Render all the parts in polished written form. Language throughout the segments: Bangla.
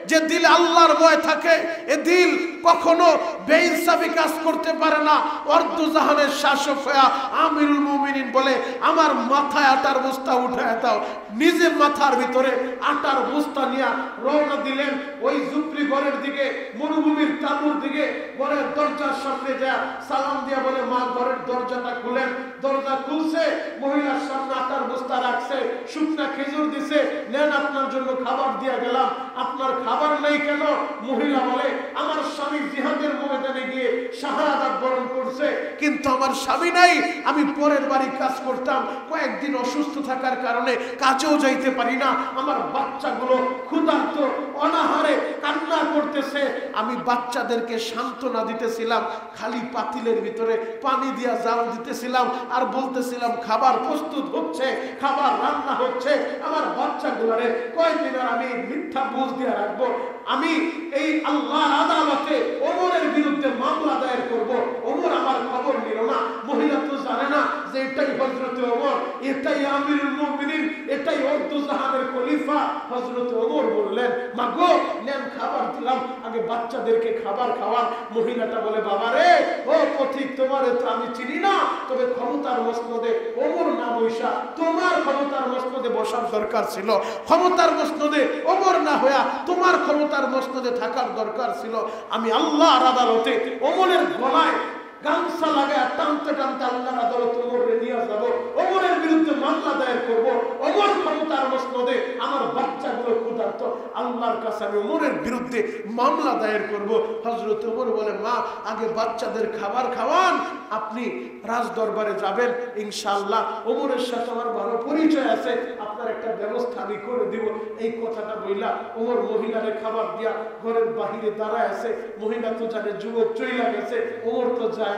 যে দিলে আল্লাহর ভয় থাকে, এ দিল কখনো বেইনসাফি কাজ করতে পারে না। অর্ধজাহানের শাসক হয়ে আমিরুল মুমিনিন বলে, আমার মাথায় আটার বস্তা উঠায় দাও। নিজে মাথার ভিতরে আটার বস্তা নিয়ে রওনা দিলেন ওই জুপরি ঘরের দিকে, মরুভূমির তাঁবুর দিকে। ঘরের দরজার সামনে যায় সালাম দিয়া বলে, মা ঘরের দরজাটা খুলেন। দরজা খুলছে, মহিলার সামনে আটার বস্তা রাখছে, শুকনা খেজুর দিছে, নেন আপনার জন্য খাবার দিয়া গেলাম। আপনার খাবার নাই কেন? মহিলা বলে, আমার স্বামী জিহাদের ময়দানে গিয়ে শাহাদাত বরণ করছে, কিন্তু আমার স্বামী নাই। আমি পরের বাড়ি কাজ করতাম, কয়েকদিন অসুস্থ থাকার কারণে কাজেও যাইতে পারি না। আমার বাচ্চাগুলো ক্ষুধার্ত, অনাহারে কান্না করতেছে। আমি বাচ্চাদেরকে সান্ত্বনা দিতেছিলাম, খালি পাতিলের ভিতরে পানি দিয়া জাল দিতেছিলাম আর বলতেছিলাম, খাবার প্রস্তুত হচ্ছে, খাবার রান্না হচ্ছে। আমার বাচ্চাগুলোরে কয়দিন আর আমি মিথ্যা বুঝ দিয়ে রাখবো? আমি এই আল্লাহর আদালতে ওমরের বিরুদ্ধে মামলা দায়ের করব। ওমর আমার খবর নিল না। মহিলা তো জানে না যে এটাই হযরত ওমর, এটাই আমিরুল মুমিনিন, এটাই অর্ধজাহানের খলিফা হযরত ওমর। বললেন, মা গো, নেন খাবার দিলাম, আগে বাচ্চাদেরকে খাবার খাওয়ান। মহিলাটা বলে, বাবা রে, ও পথিক, তোমারে তো আমি চিনি না, তবে ক্ষমতার মসনদে ওমর না বৈশা তোমার ক্ষমতার মসনদে বসার দরকার ছিল। ক্ষমতার মসনদে ওমর না হইয়া তোমার ক্ষমতার মসনদে থাকার দরকার ছিল। আমি আল্লাহর আদালতে ওমরের গলায় গামছা লাগায় টানতে টানতে আল্লাহর আদালতে ওমরে নিয়ে যাব, ওমরের বিরুদ্ধে মামলা দায়ের করব। ওমর ক্ষমতার মসনদে, আমার বাচ্চাগুলো ক্ষুধার্ত, আল্লাহর কাছে আমি ওমরের বিরুদ্ধে মামলা দায়ের করব। হযরত ওমর বলে, মা, আগে বাচ্চাদের খাবার খাওয়ান, আপনি রাজ দরবারে যাবেন ইনশাআল্লাহ। ওমরের সাথে আমার ভালো পরিচয় আছে, আপনার একটা ব্যবস্থা আমি করে দিব। এই কথাটা বইলা ওমর মহিলারে খাবার দিয়া ঘরের বাহিরে দাঁড়ায় আছে। মহিলা তো জানে যুবক চইলা গেছে, ওমর তো যায়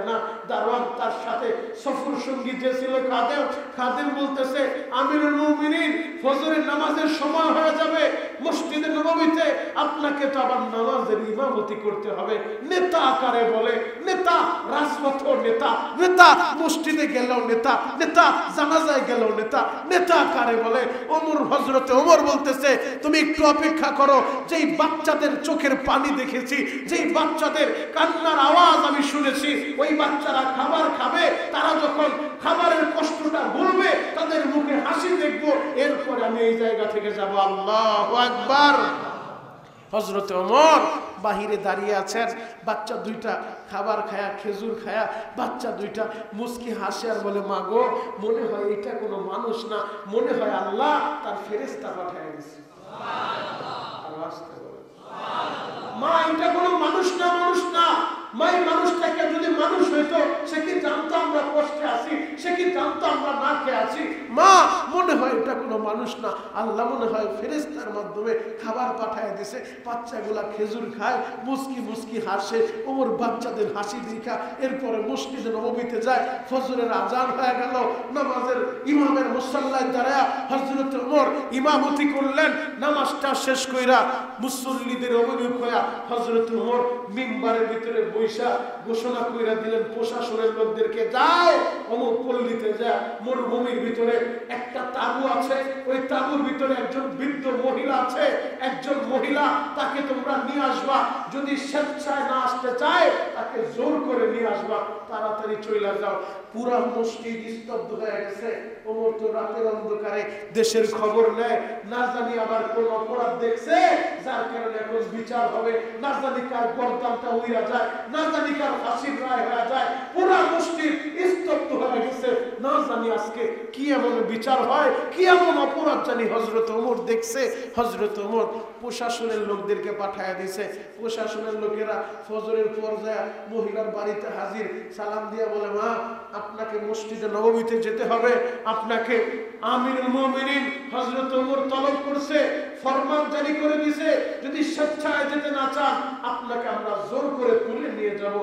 না। দারওয়ান তার সাথে সফর সঙ্গী যে ছিল খাদেম, খাদেম বলতেছে, আমিরুল মুমিনিন, ফজরের নামাজের সময় হয়ে যাবে মসজিদে নববীতে, আপনাকে তো আবার নামাজের ইমামতি করতে হবে। নেতা আকারে বলে, নেতা রাজপথ নেতা, নেতা মসজিদে গেলেও নেতা, নেতা জানাজায় গেলেও নেতা, নেতা আকারে বলে। ওমর, হযরতে ওমর বলতেছে, তুমি একটু অপেক্ষা করো, যেই বাচ্চাদের চোখের পানি দেখেছি, যেই বাচ্চাদের কান্নার আওয়াজ আমি শুনেছি, ওই বাচ্চারা খাবার খাবে, তারা যখন খাবারের কষ্টটা ভুলবে, তাদের মুখে হাসি দেখবো, এরপরে আমি এই জায়গা থেকে যাব। আল্লাহু আকবার। হযরত ওমর বাহিরে দাঁড়িয়ে আছেন, বাচ্চা দুইটা খাবার খায়া, খেজুর খায়া, বাচ্চা দুইটা মুস্কি হাসে আর বলে, মা গো, মনে হয় এটা কোনো মানুষ না, মনে হয় আল্লাহ তার ফেরেশতা পাঠিয়ে দিয়েছে। মা, এটা কোনো মানুষ না, মানুষ না। মা, এই মানুষটাকে যদি মানুষ হইতো, সে কি জানতো আমরা কষ্টে আছি? সে কি জানতো আমরা না খেয়ে আছি? মা, মনে হয় এটা কোনো মানুষ না, আল্লাহ মনে হয় ফেরেশতার মাধ্যমে খাবার পাঠায় দিছে। বাচ্চাগুলা খেজুর খায়, মুস্কি মুস্কি হাসে। ওমর বাচ্চাদের হাসি দেখা এরপরে মসজিদে নববীতে যায়। ফজরের আজান হয়ে গেল, নামাজের ইমামের মুসাল্লায় দাঁড়ায় হযরত ওমর ইমামতি করলেন। নামাজটা শেষ কইরা মুসল্লিদের অভিমুখ হইয়া হযরত ওমর মিম্বারের ভিতরে বৈশা ঘোষণা কইরা দিলেন প্রশাসনের লোকদেরকে, যাও অমুক পল্লীতে যা, মরুভূমির ভিতরে একটা তাঁবু আছে, ওই তাঁবুর ভিতরে একজন বৃদ্ধ মহিলা আছে, একজন মহিলা, তাকে তোমরা নিয়ে আসবা। যদি স্বেচ্ছায় না আসতে চায়, তাকে জোর করে নিয়ে আসবা, তাড়াতাড়ি চলে যাও। পুরা মসজিদ স্তব্ধ হয়ে গেছে। ওমর তো রাতের অন্ধকারে দেশের খবর নেয়, না জানি আবার কোন অপরাধ দেখছে যার কারণে এখন বিচার হবে, না জানি কার গর্দানটা উইরা যায়, না জানি কার ফাঁসির রায় হয়ে যায়। পুরা মসজিদ স্তব্ধ হয়ে গেছে, না জানি আজকে কি এমন বিচার হয়, কি এমন অপরাধ জানি হযরত ওমর দেখছে। হযরত ওমর প্রশাসনের লোকদেরকে পাঠায় দিয়েছে। প্রশাসনের লোকেরা ফজরের পর যায় মহিলার বাড়িতে হাজির, সালাম দিয়া বলে, মা, আপনাকে মসজিদে নববীতে যেতে হবে, আপনাকে আমিরুল মুমিনিন হযরত ওমর তলব করছে, ফরমান জারি করে দিয়েছে, যদি স্বেচ্ছায় যেতে না চান, আপনাকে আমরা জোর করে তুলে নিয়ে যাব।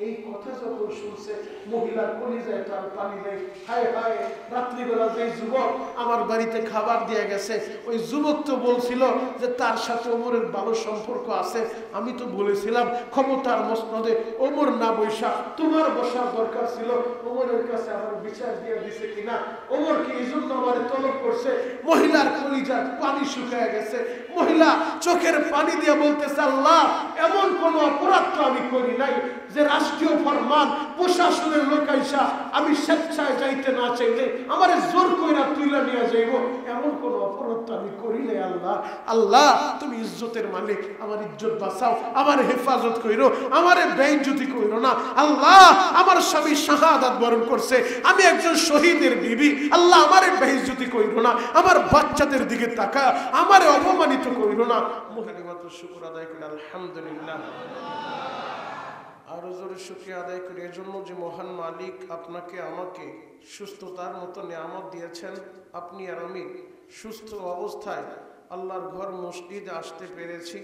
এই কথা যখন শুনছে, মহিলার কলিজায় তার পানি নেই। হায় হায়, রাত্রিবেলা যে যুবক আমার বাড়িতে খাবার দিয়ে গেছে, ওই যুবক তো বলছিল যে তার সাথে ওমরের ভালো সম্পর্ক আছে। আমি তো বলেছিলাম ক্ষমতার মসনদে ওমর না বৈশা তোমার বসার দরকার ছিল। ওমরের কাছে আমার বিচার দিয়ে দিছে কিনা, ওমর কি এই জন্য আমার তলব করছে? মহিলার কলিজার পানি শুকিয়ে গেছে, মহিলা চোখের চোখের পানি দিয়ে বলতেছে, আল্লাহ এমন কোন অপরাধ তো আমি করি নাই যে রাষ্ট্রীয় ফরমান প্রশাসনের লোক আইসা আমি স্বেচ্ছায় যাইতে না চাইলে আমার জোর কইরা তুইলা নিয়ে যাইব, এমন কোন অপরাধ তো আমি করি নাই। আল্লাহ, আল্লাহ তুমি ইজ্জতের মালিক, আমার ইজ্জত বাঁচাও, আমার হেফাজত কইরো, আমারে বেইজ্জতি কইরো না। আল্লাহ আমার স্বামী শাহাদাত বরণ করছে, আমি একজন শহীদের বিবি, আল্লাহ আমারে বেইজ্জতি কইরো না, আমার বাচ্চাদের দিকে তাকা, আমারে অপমানিত কইরো না। মুহালিমাতুর শুকর আদায় করি আলহামদুলিল্লাহ। আরো জোরে শুকরিয়া আদায় করি এজন্য যে মহান মালিক আপনাকে আমাকে সুস্থতার মতো নিয়ামত দিয়েছেন। আপনি আর আমি সুস্থ অবস্থায় আল্লাহর ঘর মসজিদে আসতে পেরেছি,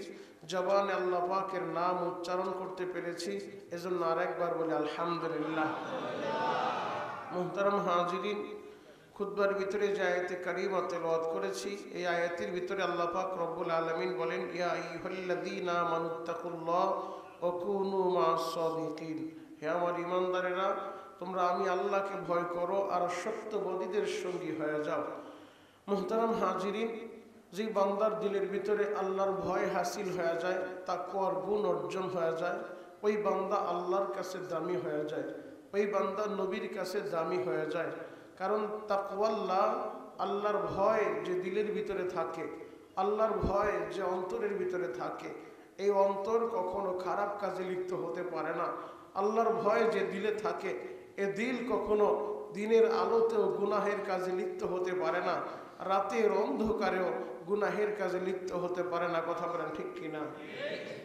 জবানে আল্লাহ পাকের নাম উচ্চারণ করতে পেরেছি, এজন্য আরেকবার বলি আলহামদুলিল্লাহ। মুহতারাম হাজিরিন, খুতবার ভিতরে যে আয়াতে কারিমা তেলাওয়াত করেছি, এই আয়াতের ভিতরে আল্লাহ পাক রব্বুল আলামিন বলেন, ইয়া আইয়ুহাল্লাযীনা আমানুত্তাকুল্লাহ ওয়া কুনু মা'আস সাদিকিন। হে আমার ঈমানদারেরা, তোমরা আমি আল্লাহকে ভয় করো আর সত্যবাদীদের সঙ্গী হয়ে যাও। মুহতারাম হাজিরিন, যে বান্দার দিলের ভিতরে আল্লাহর ভয় হাসিল হয়ে যায়, তাকওয়ার গুণ অর্জন হয়ে যায়, ওই বান্দা আল্লাহর কাছে দামি হয়ে যায়, ওই বান্দা নবীর কাছে দামি হয়ে যায়। কারণ তাকওয়াল্লাহ, আল্লাহর ভয় যে দিলের ভিতরে থাকে, আল্লাহর ভয় যে অন্তরের ভিতরে থাকে, এই অন্তর কখনো খারাপ কাজে লিপ্ত হতে পারে না। আল্লাহর ভয় যে দিলে থাকে, এ দিল কখনো দিনের আলোতেও গুনাহের কাজে লিপ্ত হতে পারে না, রাতের অন্ধকারেও গুনাহের কাজে লিপ্ত হতে পারে না। কথা বলেন ঠিক কিনা?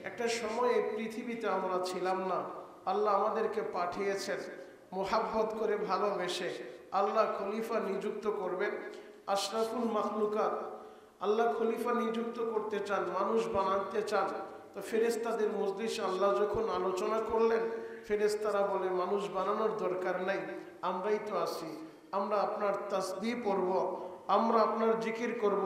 একটা সময় এই পৃথিবীতে আমরা ছিলাম না, আল্লাহ আমাদেরকে পাঠিয়েছেন মোহাব্বত করে ভালোবেসে। আল্লাহ খলিফা নিযুক্ত করবেন, আশরাফুল মাখলুকাত আল্লাহ খলিফা নিযুক্ত করতে চান, মানুষ বানাতে চান। তো ফেরেশতাদের মজলিসে আল্লাহ যখন আলোচনা করলেন, ফেরেশতারা বলে মানুষ বানানোর দরকার নাই, আমরাই তো আছি, আমরা আপনার তাসবিহ পড়ব, আমরা আপনার জিকির করব,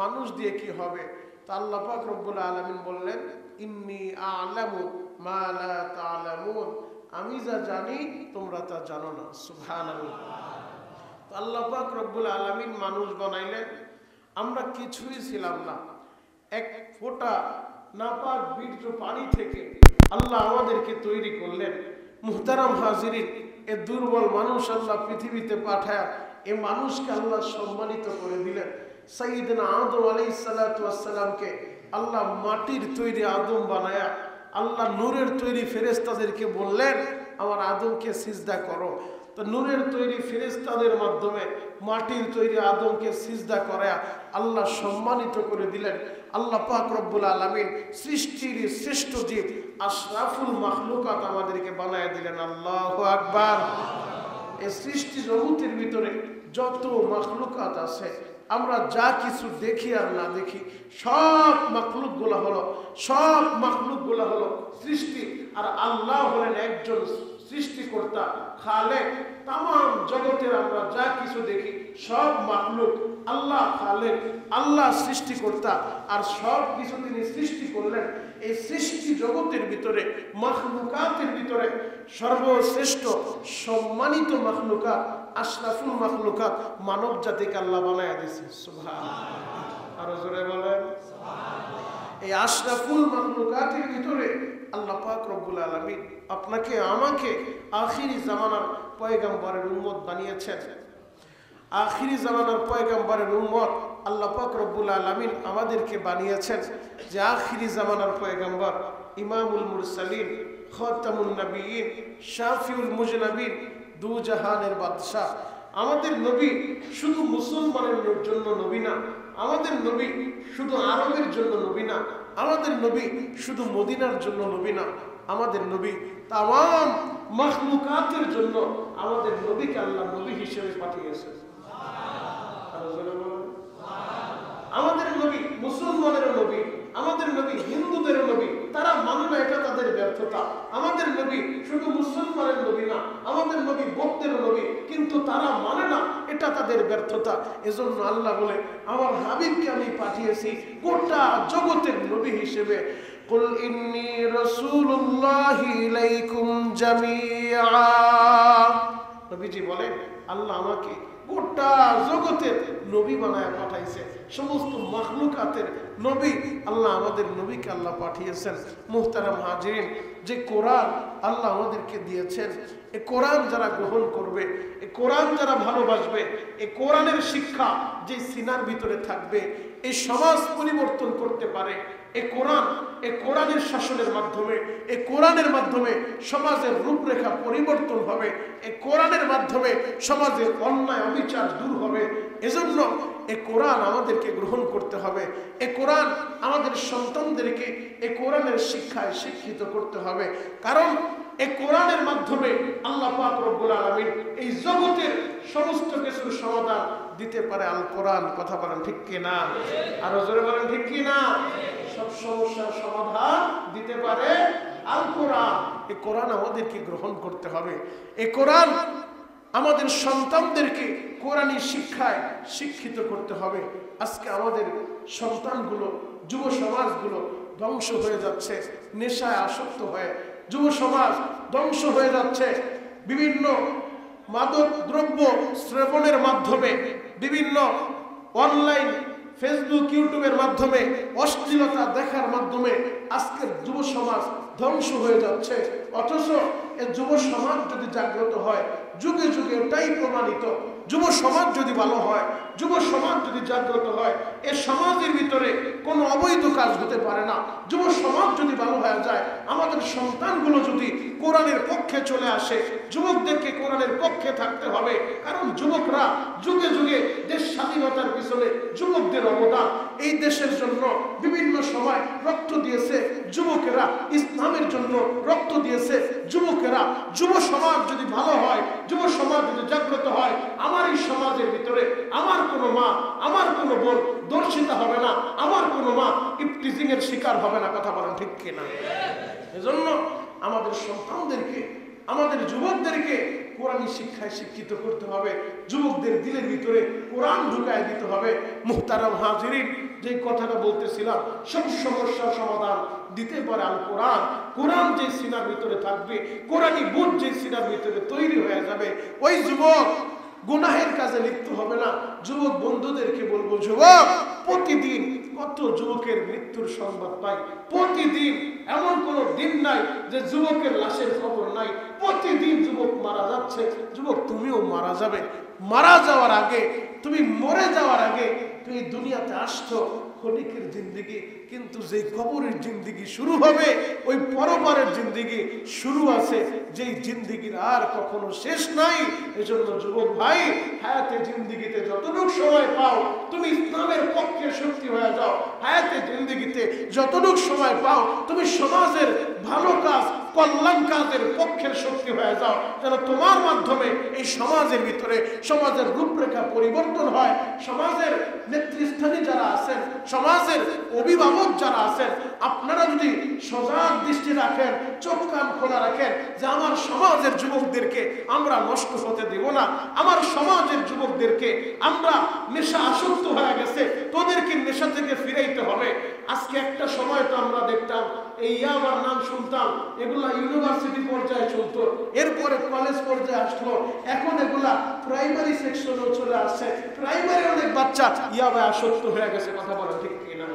মানুষ দিয়ে কি হবে? তা আল্লাহ পাক রব্বুল আলামিন বললেন, ইন্নী আ'লামু মা লা তা'লামুন, আমি যা জানি তোমরা তা জানো না। সুবহানাল্লাহ। তো আল্লাহ পাক রব্বুল আলামিন মানুষ বানাইলেন, আমরা কিছুই ছিলাম না, এক ফোঁটা নাপাক বীর্য পানি থেকে আল্লাহ আমাদেরকে তৈরি করলেন। মুহতারাম হাজিরিন, এ দুর্বল মানুষ আল্লাহ পৃথিবীতে পাঠায়, এ মানুষকে আল্লাহ সম্মানিত করে দিলেন। সাইয়্যিদনা আদম আলাইহিস সালাতু ওয়াস সালামকে আল্লাহ মাটির তৈরি আদম বানায়া আল্লাহ নূরের তৈরি ফেরেশতাদেরকে বললেন, আমার আদমকে সিজদা করো। তো নূরের তৈরি ফেরেশতাদের মাধ্যমে মাটির তৈরি আদমকে সিজদা করায়া আল্লাহ সম্মানিত করে দিলেন। আল্লাহ পাক রব্বুল আলামিন সৃষ্টির শ্রেষ্ঠ জীব আশরাফুল মাখলুকাত আমাদেরকে বানায় দিলেন। আল্লাহু আকবার। এই সৃষ্টি জগতের ভিতরে যত মাখলুকাত আছে, আমরা যা কিছু দেখি আর না দেখি, সব মাখলুকগুলো হলো সৃষ্টি। আর আল্লাহ হলেন একজন সৃষ্টিকর্তা, খালেক। তামাম জগতের আমরা যা কিছু দেখি সব মাখলুক, আল্লাহ খালেক, আল্লাহ সৃষ্টিকর্তা। আর সব কিছু তিনি সৃষ্টি করলেন। এই সৃষ্টি জগতের ভিতরে, মাখলুকাতের ভিতরে সর্বশ্রেষ্ঠ সম্মানিত মাখলুকাত, আশরাফুল মাখলুকাত মানব জাতিকে আল্লাহ বানায়া দিয়েছে। সুবহানাল্লাহ। আরো জোরে বলেন সুবহানাল্লাহ। এই আশরাফুল মাখলুকাতের ভিতরে আল্লাহ পাক রব্বুল আলামিন আপনাকে আমাকে আখিরি জামানার পয়গম্বরের উম্মত বানিয়েছেন। আখিরি জামানার পয়গম্বরের উম্মত আল্লাহ পাক রব্বুল আলামিন আমাদেরকে বানিয়েছেন যে আখিরি জামানার পয়গম্বর, ইমামুল মুরসালিন, খাতামুন নবিয়্যিন, শাফিউল মুজনাবিন, দু জাহানের বাদশা। আমাদের নবী শুধু মুসলমানের জন্য নবী না, আমাদের নবী শুধু আরবের জন্য নবী না, আমাদের নবী শুধু মদিনার জন্য নবী না, আমাদের নবী তামাম মাখলুকাতের জন্য আমাদের নবীকে আল্লাহ নবী হিসেবে পাঠিয়েছেন। আমাদের নবী মুসলমানের নবী, আমাদের নবী হিন্দুদের নবী। তারা মানে না, এটা তাদের ব্যর্থতা। আমাদের নবী শুধু মুসলমানের নবী না, আমাদের নবী বৌদ্ধের নবী, কিন্তু তারা মানে না, এটা তাদের ব্যর্থতা। এজন্য আল্লাহ বলে, আমার হাবিবকে আমি পাঠিয়েছি গোটা জগতের নবী হিসেবে। কুল ইন্নী রাসূলুল্লাহি ইলাইকুম জামিআ। নবীজি বলেন, আল্লাহ আমাকে গোটা জগতের নবী বানায় পাঠাইছে, সমস্ত মাখলুকাতের নবী। আল্লাহ আমাদের নবীকে আল্লাহ পাঠিয়েছেন। মুহতারাম হাজিরিন, যে কোরআন আল্লাহ আমাদেরকে দিয়েছেন, এই কোরআন যারা গ্রহণ করবে, এই কোরআন যারা ভালোবাসবে, এই কোরআনের শিক্ষা যে সিনার ভিতরে থাকবে, এই সমাজ পরিবর্তন করতে পারে। এই কোরআনের শাসনের মাধ্যমে, এই কোরআনের মাধ্যমে সমাজের রূপরেখা পরিবর্তন হবে। এই কোরআনের মাধ্যমে সমাজের অন্যায় অবিচার দূর হবে। এজন্য এই কোরআন আমাদেরকে গ্রহণ করতে হবে। এই কোরআন আমাদের সন্তানদেরকে এই কোরআনের শিক্ষায় শিক্ষিত করতে হবে। কারণ এই কোরআনের মাধ্যমে আল্লাহ পাক রব্বুল আলামিন এই জগতের সমস্ত কিছুর সমাধান দিতে পারে আল কোরআন। কথা বলেন ঠিক কি না? আরো জোরে বলেন ঠিক কি না? সব সমস্যার সমাধান দিতে পারে আল কোরআন। এই কোরআন আমাদেরকে গ্রহণ করতে হবে। এই কোরআন আমাদের সন্তানদেরকে কোরআনী শিক্ষায় শিক্ষিত করতে হবে। আজকে আমাদের সন্তানগুলো, যুব সমাজগুলো ধ্বংস হয়ে যাচ্ছে নেশায় আসক্ত হয়ে। যুব সমাজ ধ্বংস হয়ে যাচ্ছে বিভিন্ন মাদক দ্রব্য শ্রবণের মাধ্যমে, বিভিন্ন অনলাইন ফেসবুক ইউটিউবের মাধ্যমে অশ্লীলতা দেখার মাধ্যমে আজকের যুব সমাজ ধ্বংস হয়ে যাচ্ছে। অথচ এই যুব সমাজ যদি জাগ্রত হয়, যুগে যুগে এটাই প্রমাণিত, যুব সমাজ যদি ভালো হয়, যুব সমাজ যদি জাগ্রত হয়, এ সমাজের ভিতরে কোনো অবৈধ কাজ হতে পারে না। যুব সমাজ যদি ভালো হয়ে যায়, আমাদের সন্তানগুলো যদি কোরআনের পক্ষে চলে আসে, যুবকদেরকে কোরআনের পক্ষে থাকতে হবে। কারণ যুবকরা যুগে যুগে দেশ স্বাধীনতার পিছনে যুবকদের অবদান। এই দেশের জন্য বিভিন্ন সময় রক্ত দিয়েছে যুবকেরা, ইসলামের জন্য রক্ত দিয়েছে যুবকেরা। যুব সমাজ যদি ভালো হয়, যুব সমাজ যদি জাগ্রত হয়, আমার এই সমাজের ভিতরে আমার কোনো মা, আমার কোনো বোন দর্শিতা হবে না, আমার কোনো মা ইফটিজিং এর শিকার হবে না। কথা বলেন ঠিক কিনা? এজন্য আমাদের সন্তানদেরকে, আমাদের যুবকদেরকে কোরআনী শিক্ষায় শিক্ষিত করতে হবে। যুবকদের দিলের ভিতরে কোরআন ঢুকায় দিতে হবে। মুহতারাম হাজিরিন, যে কথাটা বলতেছিলাম, সব সমস্যার সমাধান দিতে পারে আল কোরআন। কোরআন যে সিনার ভিতরে থাকবে, কোরআনী বুঝ যে সিনার ভিতরে তৈরি হয়ে যাবে, ওই যুবক গুনাহের কাজে লিপ্ত হবে না। যুবক বন্ধুদেরকে বলবো, যুবক, প্রতিদিন কত যুবকের মৃত্যুর সংবাদ পাই। প্রতিদিন এমন কোন দিন নাই যে যুবকের লাশের খবর নাই। প্রতিদিন যুবক মারা যাচ্ছে। যুবক, তুমিও মারা যাবে। মারা যাওয়ার আগে, তুমি মরে যাওয়ার আগে, তুমি দুনিয়াতে আসছো ক্ষণিকের জিন্দিগি, কিন্তু যে কবরের জিন্দিগি শুরু হবে, ওই পরপারের জিন্দিগি শুরু আছে, যেই জিন্দিগির আর কখনো শেষ নাই। এজন্য যুবক ভাই, হায়াতে জিন্দিগিতে যতটুকু সময় পাও, তুমি ইসলামের পক্ষে শক্তি হয়ে যাও। হায়াতে জিন্দিগিতে যতটুকু সময় পাও, তুমি সমাজের ভালো কাজ, কল্যাণ কাজের পক্ষের শক্তি হয়ে যাও, যেন তোমার মাধ্যমে এই সমাজের ভিতরে সমাজের রূপরেখা পরিবর্তন হয়। সমাজের নেতৃস্থানীয় যারা আছেন, সমাজের অভিভাবক যারা আছেন, আপনারা যদি সজাগ দৃষ্টি রাখেন, চোখ কান খোলা রাখেন যে আমার সমাজের যুবকদেরকে আমরা নষ্ট হতে দেব না, আমার সমাজের যুবকদেরকে আমরা নেশা আসক্ত হয়ে গেছে, তোদেরকে নেশা থেকে ফিরাইতে হবে। আজকে একটা সময় তো আমরা দেখতাম এই ইয়াবার নাম শুনতাম, এগুলা ইউনিভার্সিটি পর্যায়ে চলতো, এরপরে কলেজ পর্যায়ে আসলো, এখন এগুলা প্রাইমারি সেকশনেও চলে আসছে। প্রাইমারি অনেক বাচ্চা ইয়াবা আসক্ত হয়ে গেছে। কথা বলেন ঠিক কিনা?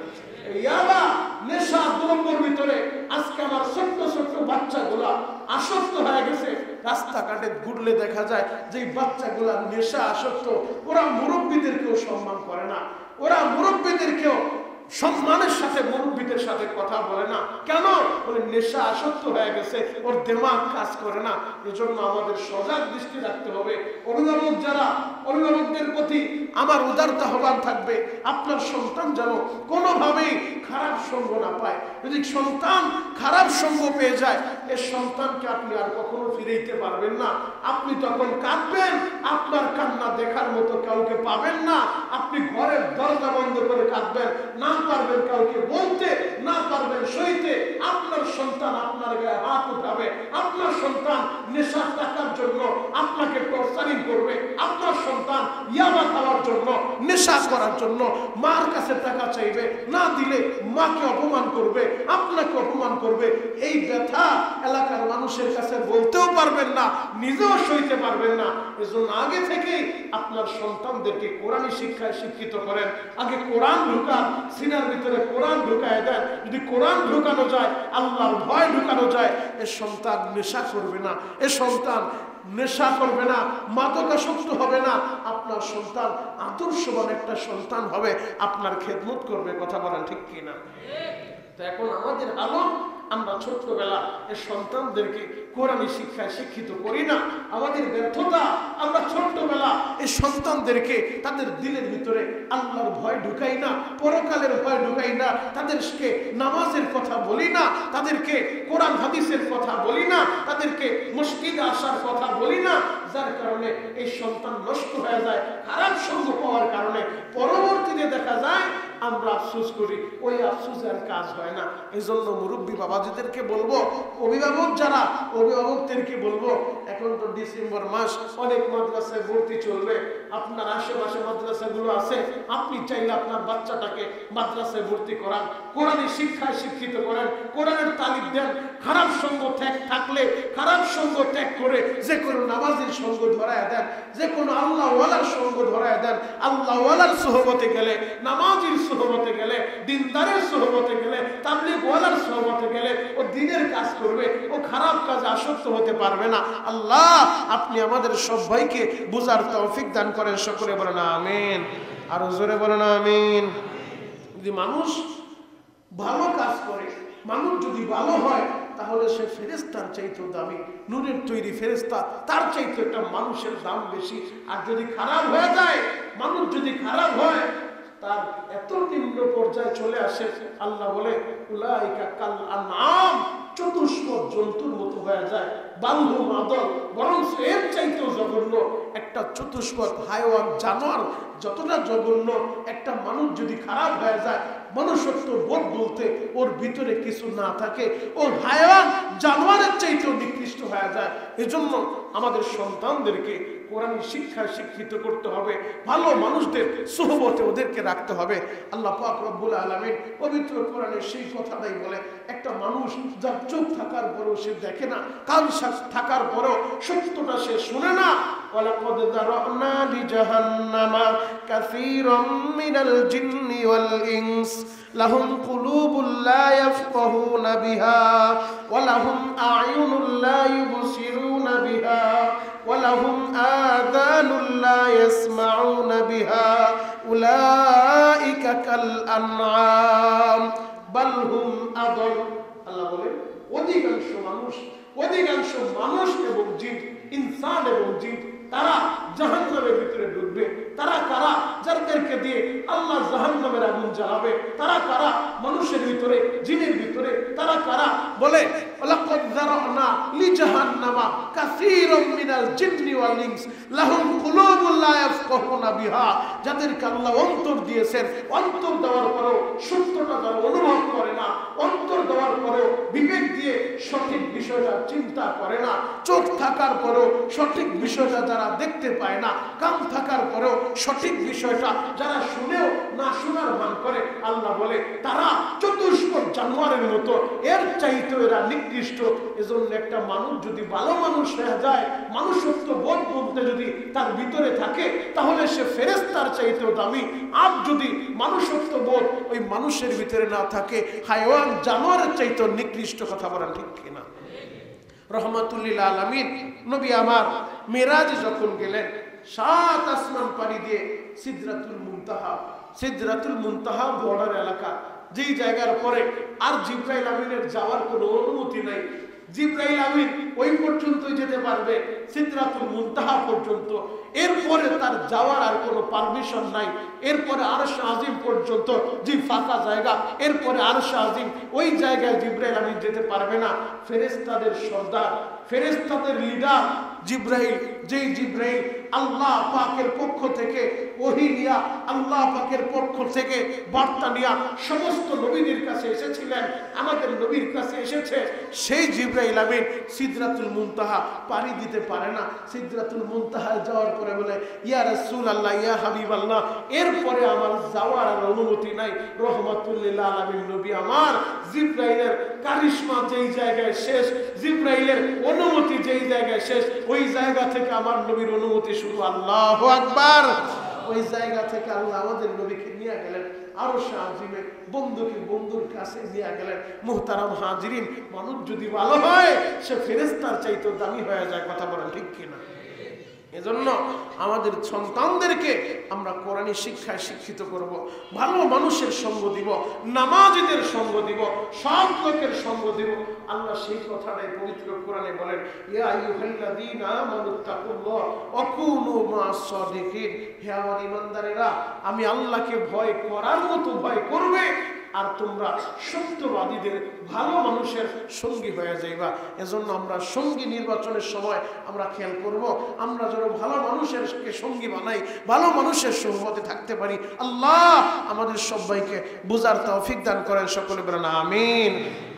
ইয়াবা নেশা দ্রব্যের ভিতরে আজকে আমার ছোট্ট ছোট্ট বাচ্চাগুলা আসক্ত হয়ে গেছে। রাস্তাঘাটে ঘুরলে দেখা যায় যে বাচ্চাগুলা নেশা আসক্ত। ওরা মুরব্বীদেরকেও সম্মান করে না, ওরা মুরব্বীদেরকেও সম্মানের সাথে মুরব্বীদের সাথে কথা বলে না। কেন? বলে নেশা আসক্ত হয়ে গেছে, ওর দিমাগ কাজ করে না। এজন্য আমাদের সজাগ দৃষ্টি রাখতে হবে। অভিভাবক যারা, অভিভাবকদের প্রতি আমার উদারতা আহ্বান থাকবে, আপনার সন্তান যেন কোনোভাবেই খারাপ সঙ্গ না পায়। যদি সন্তান খারাপ সঙ্গ পেয়ে যায়, এ সন্তানকে আপনি আর কখনো ফিরাইতে পারবেন না। আপনি তখন কাঁদবেন, আপনার কান্না দেখার মতো কাউকে পাবেন না। আপনি ঘরের দরজা বন্ধ করে কাঁদবেন, না পারবেন কাউকে বলতে, না পারবেন সইতে। আপনার আপনার সন্তান আপনার গায়ে হাত উঠাবে, আপনার সন্তান নেশার টাকার জন্য আপনাকে টর্চারিং করবে, আপনার সন্তান ইয়াবা খাওয়ার জন্য, নেশা করার জন্য মার কাছে টাকা চাইবে, না দিলে মাকে অপমান করবে, আপনাকে অপমান করবে, এই ব্যথা এলাকার মানুষের কাছে বলতেও পারবেন না, নিজেও সইতে পারবেন না। এজন্য আগে থেকেই আপনার সন্তানদেরকে কোরআনী শিক্ষায় শিক্ষিত করেন। আগে কোরআন ঢুকান, সিনার ভিতরে কোরআন ঢুকায় দেন। যদি কোরআন ঢুকানো যায়, আল্লাহর ভয় ঢুকানো যায়, এ সন্তান নেশা করবে না, এ সন্তান নেশা করবে না, মাদকাসক্ত হবে না, আপনার সন্তান আদর্শবান একটা সন্তান হবে, আপনার খেদমত করবে। কথা বলেন ঠিক কিনা? তো এখন আমাদের আলো, আমরা ছোট্টবেলা এই সন্তানদেরকে কোরআনী শিক্ষায় শিক্ষিত করি না। আমাদের ব্যর্থতা, আমরা ছোট্টবেলা এই সন্তানদেরকে তাদের দিলের ভিতরে আল্লাহর ভয় ঢুকাই না, পরকালের ভয় ঢুকাই না, তাদেরকে নামাজের কথা বলি না, তাদেরকে কোরআন হাদিসের কথা বলি না, তাদেরকে মসজিদে আসার কথা বলি না, যার কারণে এই সন্তান নষ্ট হয়ে যায়। খারাপ সঙ্গ পাওয়ার কারণে পরবর্তীতে দেখা যায় আমরা আফসোস করি, ওই আফসোসের কাজ হয় না। এই জন্য মুরব্বী বাবাজিদেরকে বলবো, অভিভাবক যারা, অভিভাবকদেরকে বলবো, এখন তো ডিসেম্বর মাস, অনেক মাদ্রাসায় ভর্তি চলবে, আপনার আশেপাশে মাদ্রাসাগুলো আছে, আপনি চাইলে আপনার বাচ্চাটাকে মাদ্রাসায় ভর্তি করান, কোরআনী শিক্ষায় শিক্ষিত করেন, কোরআনের তালিম দেন। খারাপ সঙ্গ থাকলে খারাপ সঙ্গ ত্যাগ করে যে কোনো নামাজের সঙ্গ ধরায় দেন, যে কোনো আল্লাহওয়ালার সঙ্গ ধরায় দেন। আল্লাহওয়ালার সোহবতে গেলে, নামাজির সোহবতে গেলে, দিনদারের সোহবতে গেলে, তাবলীগওয়ালার সোহবতে গেলে ও দ্বীনের কাজ করবে, ও খারাপ কাজে আসক্ত হতে পারবে না। আল্লাহ আপনি আমাদের সবাইকে বুঝার তৌফিক দান করেন। সকলে বলেন আমিন, আর জোরে বলেন আমিন। যদি মানুষ ভালো কাজ করে, মানুষ যদি ভালো হয়, তাহলে সে ফেরেশতার চাইতেও দামি, নূরের তৈরি ফেরেশতা, তার চাইতে একটা মানুষের দাম বেশি। আর যদি খারাপ হয়ে যায়, মানুষ যদি খারাপ হয়, তার এত নিম্ন পর্যায়ে চলে আসে, আল্লাহ বলে উলাইকা কাল আনআম, চতুষ্পদ জন্তুর মতো হয়ে যায়। বালহু মাদল, বরং এর চাইতেও জঘন্য একটা চতুষ্পদ হায়াওয়ান জানোয়ার যতটা জঘন্য। একটা মানুষ যদি খারাপ হয়ে যায়, মনুষ্যত্ব বোধ বলতে ওর ভিতরে কিছু না থাকে, ও হায়াওয়ান জানোয়ারের চাইতেও নিকৃষ্ট হয়ে যায়। এজন্য আমাদের সন্তানদেরকে কোরআন শিক্ষায় শিক্ষিত করতে হবে, ভালো মানুষদের সুহবতে ওদেরকে রাখতে হবে। আল্লাহ পাক রব্বুল আলামিন পবিত্র কোরআনে সেই কথাটাই বলে, একটা মানুষ যার চোখ থাকার পরেও সে দেখে না, কান থাকার পরেও সত্যটা সে শুনে না। ওয়ালাকাদ যারানা লিজাহান্নামা কাসীরাম মিনাল জিন্নি ওয়াল ইনস লাহুম কুলুবুন লা ইয়াফকাহুনা বিহা ওয়া লাহুম আ'য়ুনুন লা ইউবসিরুনা বিহা ওয়া লাহুম আযানুন লা ইয়াসমাউনা বিহা উলাইকা কাল আনআম বাল হুম আদল। আল্লাহ বলেন অধিকাংশ মানুষ এবং জিন, ইনসান এবং জিন, তারা জাহান্নামের ভিতরে ঢুকবে। তারা কারা? যাদেরকে দিয়ে আল্লাহ জাহান্নামের আগুন জ্বালাবে। তারা কারা? মানুষের ভিতরে, জিনের ভিতরে। তারা কারা? বলে ওয়ালাকাদ যারানা লিজাহান্নামা কাসীরাম মিনাল জিন্নি ওয়াল ইনস লাহুম কুলুবুন লা ইয়াফকাহুনা বিহা, যাদেরকে আল্লাহ অন্তর দিয়েছেন, অন্তর দেওয়ার পরেও সত্যটা তারা অনুভব করে না, অন্তর দেওয়ার পরেও বিবেক দিয়ে সঠিক বিষয়টা চিন্তা করে না, চোখ থাকার পরেও সঠিক বিষয়টা যারা দেখতে পায় না, কান থাকার পরেও সঠিক বিষয়টা যারা শুনেও না শোনার ভান করে, আল্লাহ বলে তারা চতুষ্পদ জানোয়ারের মতো, এর চাইতে এরা নিকৃষ্ট। এজন্য একটা মানুষ যদি ভালো মানুষ হয়ে যায়, মানুষত্ব বোধ বলতে যদি তার ভিতরে থাকে, তাহলে সে ফেরেশতার চাইতেও দামি। আর যদি মানুষত্ব বোধ ওই মানুষের ভিতরে না থাকে, হায়াওয়ান জানোয়ারের চাইতেও নিকৃষ্ট। কথা বলেন ঠিক কিনা? রহমাতুল্লিল আলামিন নবী আমার মেরাজে যখন গেলেন, 7 আসমান পাড়ি দিয়ে সিদরাতুল মুনতাহা বর্ডার এলাকা, যেই জায়গার পরে আর জিবরাইল আমিনের যাওয়ার কোনো অনুমতি নাই। জিবরাইল আমিন ওই পর্যন্তই যেতে পারবে, সিদরাতুল মুনতাহা পর্যন্ত। এরপরে তার যাওয়ার আর কোনো পারমিশন নাই। এরপরে আরশ আজিম পর্যন্ত যে ফাঁকা জায়গা, এরপরে আরশ আজিম, ওই জায়গায় জিবরাইল আমিন যেতে পারবে না। ফেরেশতাদের সর্দার, ফেরেশতাদের লিডার জিবরাইল, যেই জিবরাইল আল্লাহ পাকের পক্ষ থেকে ওহী নিয়া আল্লাহ পাকের পক্ষ থেকে বার্তা নিয়া সমস্ত নবীদের কাছে এসেছিলেন, আমাদের নবীর কাছে এসেছে। সেই জিবরাইল আমিন সিদরাতুল মুনতাহা পাড়ি দিতে পারে না। সিদরাতুল মুনতাহায় যাওয়ার পরে বলে, ইয়া রাসূলুল্লাহ, ইয়া হাবিবাল্লাহ, এরপরে আমার যাওয়ার আর অনুমতি নাই। রহমাতুল লিল আলামিন নবী আমার, জিবরাইলের কারিশমা যেই জায়গায় শেষ, জিবরাইলের অনুমতি যেই জায়গায় শেষ, ওই জায়গা থেকে আমার নবীর অনুমতি শুরু। আল্লাহু আকবার। ওই জায়গা থেকে আল্লাহ আমাদের নবীকে নিয়ে গেলেন আরশে আজিমে, বন্ধুকে বন্ধুর কাছে নিয়ে গেলেন। মুহতারাম হাজিরিন, মানুষ যদি ভালো হয় সে ফেরেশতার চাইতেও দামি হয়ে যায়। কথা বলেন ঠিক কিনা? এজন্য আমাদের সন্তানদেরকে আমরা কোরআনী শিক্ষায় শিক্ষিত করব, ভালো মানুষের সঙ্গ দিব, নামাজীদের সঙ্গ দিব, সৎ লোকের সঙ্গ দিব। আল্লাহ সেই কথাটাই পবিত্র কোরআনে বলেন, ইয়া আইয়ুহাল্লাযীনা আমানুত্তাকুল্লাহ ওয়া কুনু মা'আস সাদিকিন। হে আমার ঈমানদারেরা, আমি আল্লাহকে ভয় করার মতো ভয় করবে, আর তোমরা সত্যবাদীদের ভালো মানুষের সঙ্গী হয়ে যাইবা। এজন্য আমরা সঙ্গী নির্বাচনের সময় আমরা খেয়াল করব, আমরা যেন ভালো মানুষের সঙ্গী বানাই, ভালো মানুষের সহবতে থাকতে পারি। আল্লাহ আমাদের সবাইকে বুঝার তৌফিক দান করেন, সকলে বলেন আমিন।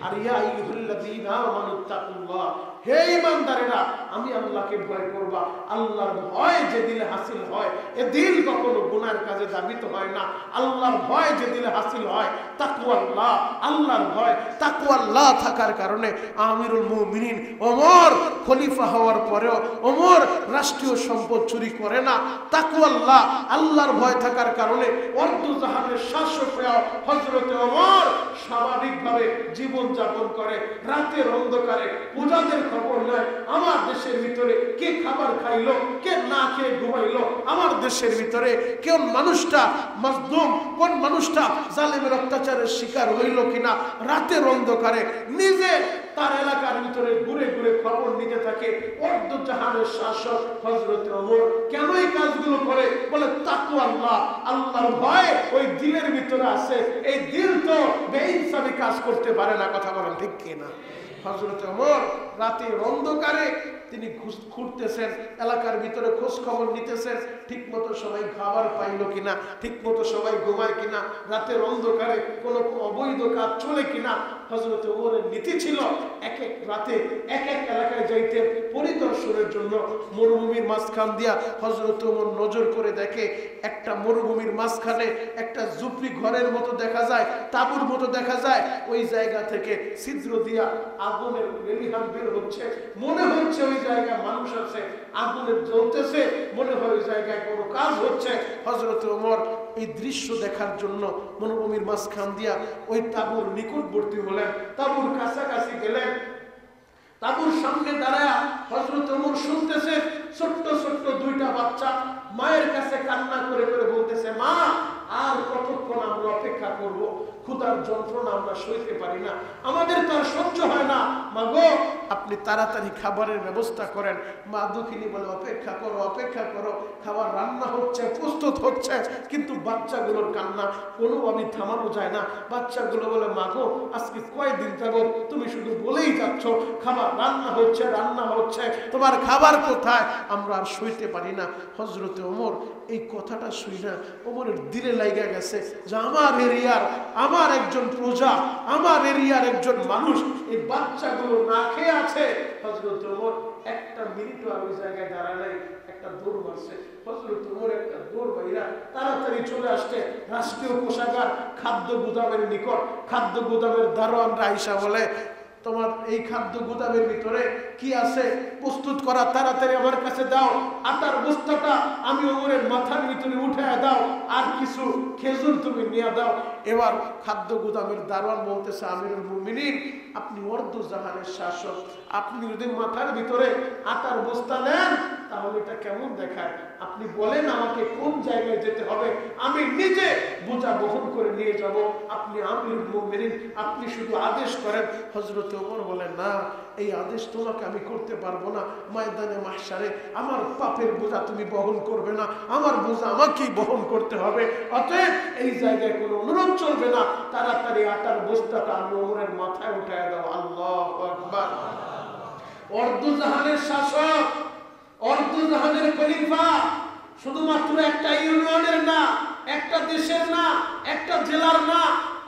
আর ইয়া আইয়ুহাল্লাযীনা আমানুত্তাকুল্লাহ, হে ঈমানদারেরা, আমি আল্লাহকে ভয় করবা। আল্লাহর ভয় যে দিলে হাসিল হয়, এ দিল কখনো গুনাহের কাজে ধাবিত হয় না। আল্লাহর ভয় যে দিলে হাসিল হয়, তাকওয়াল্লাহ, আল্লাহর ভয়, তাকওয়াল্লাহ থাকার কারণে আমিরুল মুমিনিন ওমর খলিফা হওয়ার পরেও ওমর রাষ্ট্রীয় সম্পদ চুরি করে না। তাকওয়াল্লাহ, আল্লাহর ভয় থাকার কারণে অর্ধ জাহানের শাসক হয়ে হযরতে ওমর স্বাভাবিকভাবে জীবন যাপন করে। রাতের অন্ধকারে পূজাদের খবর নয়, আমার দেশের ভিতরে কে খাবার খাইলো, কে না খেয়ে ঘুমাইলো, আমার দেশের ভিতরে কোন মানুষটা মাজলুম, কোন মানুষটা জালেমের অত্যাচারের শিকার হইল কিনা, রাতের অন্ধকারে নিজে তার এলাকার ভিতরে ঘুরে ঘুরে খবর নিতে থাকে। অর্ধ জাহানের শাসক হযরত ওমর কেন এই কাজগুলো করে? বলে তাকওয়াল্লাহ, আল্লাহর ভয় ওই দিলের ভিতরে আছে। এই দিল তো বেইনসাফি কাজ করতে পারে না। কথা বলেন ঠিক কিনা? হযরত ওমর রাতের অন্ধকারে তিনি ঘুরতেছেন, এলাকার ভিতরে খোঁজ খবর নিতেছেন, ঠিক মতো সবাই খাবার পাইলো কিনা, ঠিক মতো সবাই ঘুমায় কিনা, রাতের অন্ধকারে কোনো অবৈধ কাজ চলে কিনা। হযরত ওমরের নীতি ছিল এক এক রাতে এক এক এলাকায় যাইতে পরিদর্শনের জন্য। মরুভূমির মাঝখান দিয়া হযরত ওমর নজর করে দেখে, একটা মরুভূমির মাঝখানে একটা ঝুপড়ি ঘরের মতো দেখা যায়, তাঁবুর মতো দেখা যায়। ওই জায়গা থেকে ছিদ্র দিয়া আগুনের লেলিহান বের হচ্ছে, মনে হচ্ছে ওই জায়গায় মানুষ আছে, আগুনের জ্বলতেছে, মনে হয় ওই জায়গায় কোনো কাজ হচ্ছে। হযরত ওমর এই দৃশ্য দেখার জন্য মরুভূমির মাঝখান দিয়া ওই তাঁবুর নিকটবর্তী হলেন, তাঁবুর কাছাকাছি গেলেন। তাঁবুর সামনে দাঁড়ায়া হযরত ওমর শুনতেছে ছোট্ট ছোট্ট দুইটা বাচ্চা মায়ের কাছে কান্না করে করে বলতেছে, মা আর কতক্ষণ আমরা অপেক্ষা করব? ক্ষুধার যন্ত্রণা আমরা সইতে পারি না, আমাদের তো আর সহ্য হয় না। মা গো, আপনি তাড়াতাড়ি খাবারের ব্যবস্থা করেন। মা দুঃখিনী বলে, অপেক্ষা করো, অপেক্ষা করো, খাবার রান্না হচ্ছে, প্রস্তুত হচ্ছে। কিন্তু বাচ্চাগুলোর কান্না কোনোভাবেই থামানো যায় না। বাচ্চাগুলো বলে, মা গো, আজকে কয়দিন যাবত তুমি শুধু বলেই যাচ্ছ খাবার রান্না হচ্ছে, রান্না হচ্ছে, তোমার খাবার কোথায়? আমরা আর সইতে পারি না। হযরত ওমর এই কথাটা শুই না, ওমরের দিলে লাগা গেছে যে আমার এরিয়ার, আমার একজন প্রজা, আমার এরিয়ার একজন মানুষ এই বাচ্চাগুলো না খেয়ে আছে। হযরত ওমর একটা মিনিটও আর ওই জায়গায় দাঁড়ায় নাই, একটা দৌড় মারছে। হযরত ওমর একটা দৌড় বাইরা তাড়াতাড়ি চলে আসছে রাষ্ট্রীয় কোষাগার খাদ্য গুদামের নিকট। খাদ্য গুদামের দারোয়ানরা আইসা বলে, তোমার এই খাদ্য গুদামের ভিতরে কি আছে প্রস্তুত করা, তাড়াতাড়ি আমার কাছে দাও। আটার বস্তাটা আমি ওমরের মাথার ভিতরে উঠায় দাও, আর কিছু খেজুর তুমি নিয়ে দাও। এবার খাদ্য গুদামের দারোয়ান বলতেছে, আমিরুল মুমিনিন, আপনি অর্ধ জাহানের শাসক, আপনি যদি মাথার ভিতরে আটার বস্তা নেন তাহলে এটা কেমন দেখায়? আপনি বলেন আমাকে কোন জায়গায় যেতে হবে, আমি নিজে বোঝা বহন করে নিয়ে যাব। আপনি আমিরুল মুমিনিন, আপনি শুধু আদেশ করেন। হযরত ওমর বলেন, না, এই আদেশ তোমাকে আমি করতে পারবো না। ময়দানে মাহশারে আমার পাপের বোঝা তুমি বহন করবে না, আমার বোঝা আমাকেই বহন করতে হবে। অতএব এই জায়গায় কোনো অনুরোধ চলবে না, তাড়াতাড়ি আটার বস্তাটা আমি ওমরের মাথায় উঠায় দাও। আল্লাহু আকবার। অর্ধ জাহানের শাসক, অর্ধ জাহানের খলিফা, শুধুমাত্র একটা ইউনিয়নের না, একটা দেশের না, একটা জেলার না,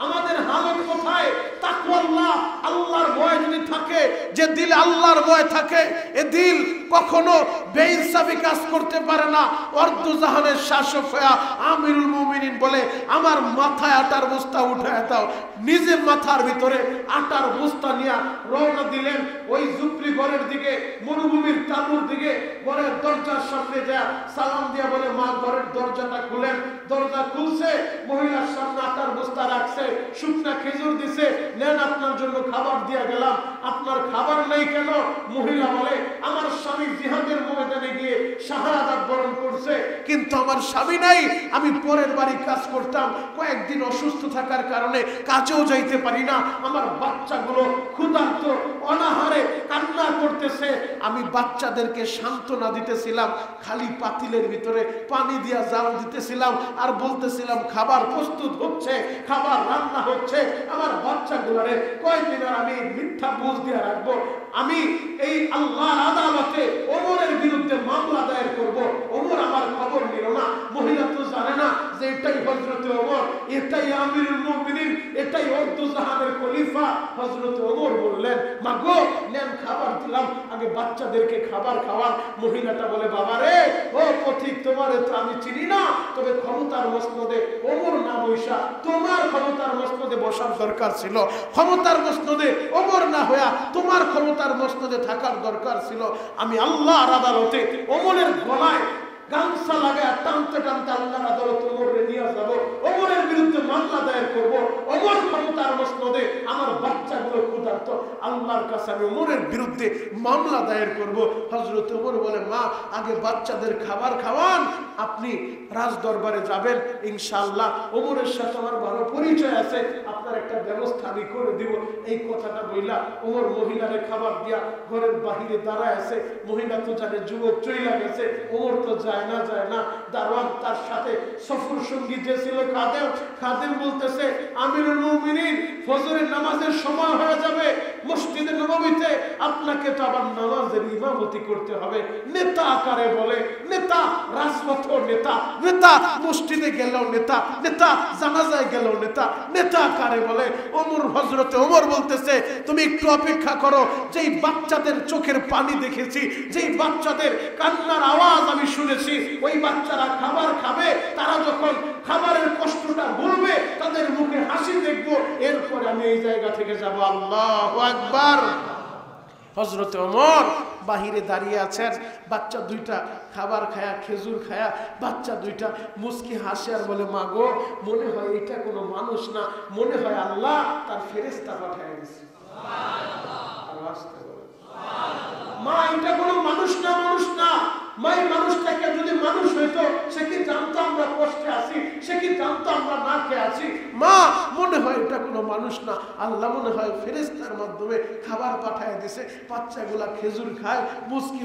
আমাদের হালত কোথায়? তাকওয়াল্লাহ, আল্লাহর ভয় যদি থাকে, যে দিল আল্লাহর ভয় থাকে, এ দিল কখনো বেইনসাফি কাজ করতে পারে না। অর্ধ জাহানের শাসক হয়ে আমিরুল মুমিনিন বলে, আমার মাথায় আটার বস্তা উঠায় দাও। নিজে মাথার ভিতরে আটার বস্তা নিয়ে রওনা দিলেন ওই ঝুপড়ি ঘরের দিকে, মরুভূমির তাঁবুর দিকে। ঘরের দরজার সামনে যা সালাম দিয়া বলে, মা ঘরের দরজাটা খুলেন। দরজা খুলছে, মহিলার সামনে আটার বস্তা রাখছে, শুকনা খেজুর দিছে, নেন আপনার জন্য খাবার দিয়া গেলাম। আপনার খাবার নেই কেন? মহিলা বলে, আমার স্বামী জিহাদের ময়দানে গিয়ে শাহাদাত বরণ করছে, কিন্তু আমার স্বামী নাই। আমি পরের বাড়ি কাজ করতাম, কয়েকদিন অসুস্থ থাকার কারণে কাজেও যাইতে পারি না। আমার বাচ্চাগুলো ক্ষুধার্ত, অনাহারে কান্না করতেছে। আমি বাচ্চাদেরকে সান্ত্বনা দিতেছিলাম, খালি পাতিলের ভিতরে পানি দিয়া জাল দিতেছিলাম, আর বলতেছিলাম খাবার প্রস্তুত হচ্ছে, খাবার রান্না হচ্ছে। আমার বাচ্চাগুলোরে কয়দিন আর আমি মিথ্যা বুঝ দিয়ে রাখবো? আমি এই আল্লাহর আদালতে ওমরের বিরুদ্ধে মামলা দায়ের করব। ওমর আমার খবর নিল না। মহিলা তো জানে না যে এটাই হযরতে ওমর, এটাই আমিরুল মুমিনিন, এটাই অর্ধ জাহানের খলিফা। হযরতে ওমর বললেন, মা গো, নেন খাবার দিলাম, আগে বাচ্চাদেরকে খাবার খাওয়ান। মহিলাটা বলে, বাবা রে, ও পথিক, তোমারে তো আমি চিনি না, তবে ক্ষমতার মসনদে ওমর না বৈশা তোমার ক্ষমতার মসনদে বসার দরকার ছিল। ক্ষমতার মসনদে ওমর না হইয়া তোমার ক্ষমতার মসনদে থাকার দরকার ছিল। আমি আল্লাহর আদালতে ওমরের গলায় গামছা লাগায় টানতে টানতে আল্লাহর আদালতে ওমরে নিয়ে যাব। ওমরের বিরুদ্ধে মামলা দায়ের করব। ওমর ক্ষমতার মসনদে, আমার বাচ্চাগুলো ক্ষুধার্ত, আল্লাহর কাছে আমি ওমরের বিরুদ্ধে মামলা দায়ের করব। হযরত ওমর বলে, মা, আগে বাচ্চাদের খাবার খাওয়ান, আপনি রাজ দরবারে যাবেন ইনশাআল্লাহ। ওমরের সাথে আমার ভালো পরিচয় আছে, আপনার একটা ব্যবস্থা আমি করে দিব। এই কথাটা বইলা ওমর মহিলারে খাবার দিয়া ঘরের বাহিরে দাঁড়ায় আছে। মহিলা তো জানে যুবক চইলা গেছে, ওমর তো যায় না। দারোয়ান তার সাথে সফর সঙ্গী যে ছিল খাদেম বলতেছে, আমিরুল মুমিনিন, ফজরের নামাজের সময় হয়ে যাবে, মসজিদে নববীতে আপনাকে তো আবার নামাজের ইমামতি করতে হবে। নেতা আকারে বলে, নেতা রাজপথ নেতা মসজিদে গেলেও নেতা জানাজায় গেলেও নেতা আকারে বলে। হযরতে ওমর বলতেছে, তুমি একটু অপেক্ষা করো, যেই বাচ্চাদের চোখের পানি দেখেছি, যেই বাচ্চাদের কান্নার আওয়াজ আমি শুনেছি, ওই বাচ্চারা খাবার খাবে, তারা যখন খাবারের কষ্টটা ভুলবে, তাদের মুখে হাসি দেখবো, এরপরে আমি এই জায়গা থেকে যাব। আল্লাহু আকবার। হযরতে ওমর বাহিরে দাঁড়িয়ে আছেন, বাচ্চা দুইটা খাবার খায়া, খেজুর খায়া, বাচ্চা দুইটা মুস্কি হাসে আর বলে, মা গো, মনে হয় এটা কোনো মানুষ না, মনে হয় আল্লাহ তার ফেরেশতা পাঠিয়ে দিয়েছে। মা, এটা কোনো মানুষ না। মা, এই মানুষটাকে যদি মানুষ হইতো, সে কি জানতো আমরা কষ্টে আছি? সে কি জানতো আমরা না খেয়ে আছি? মা, মনে হয় এটা কোনো মানুষ না, আল্লাহ মনে হয় ফেরেশতার মাধ্যমে খাবার পাঠায় দিছে। বাচ্চাগুলা খেজুর খায়,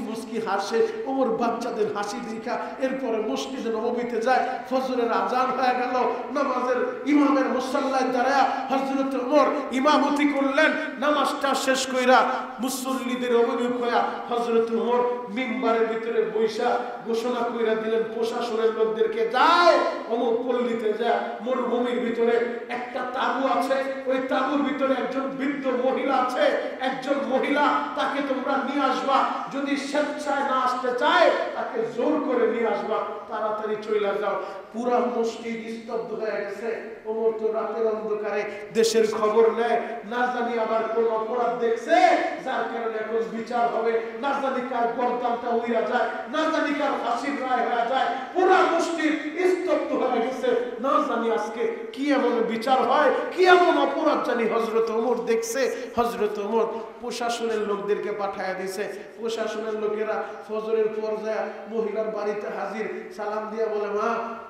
মুস্কি হাসে। ওমর বাচ্চাদের হাসি দেখা এরপরে মসজিদে নববীতে যায়। ফজরের আজান হয়ে গেল, নামাজের ইমামের মুসাল্লায় দাঁড়ায় হযরত ওমর ইমামতি করলেন। নামাজটা শেষ কইরা মুসল্লিদের অভিমুখ হইয়া হযরত ওমর মিম্বারের ভিতরে বৈশা ঘোষণা কইরা দিলেন প্রশাসনের লোকদেরকে, যাও অমুক পল্লীতে যা, মরুভূমির ভিতরে একটা তাঁবু আছে, ওই তাঁবুর ভিতরে একজন বৃদ্ধ মহিলা আছে, একজন মহিলা, তাকে তোমরা নিয়ে আসবা। যদি স্বেচ্ছায় না আসতে চায়, তাকে জোর করে নিয়ে আসবা, তাড়াতাড়ি চলে যাও। পুরা মসজিদ স্তব্ধ হয়ে গেছে। ওমর তো রাতের অন্ধকারে দেশের খবর নেয়, না জানি আবার কোন অপরাধ দেখছে যার কারণে এখন বিচার হবে, না জানি কার গর্দানটা উইরা যায়, না জানি কার ফাঁসির রায় হয়ে যায়। পুরা মসজিদ স্তব্ধ হয়ে গেছে, না জানি আজকে কি এমন বিচার হয়, কি এমন অপরাধ জানি হযরত ওমর দেখছে। হযরত ওমর প্রশাসনের লোকদেরকে পাঠায় দিয়েছে। প্রশাসনের লোকেরা ফজরের পর যায় মহিলার বাড়িতে হাজির, সালাম দিয়া বলে, মা,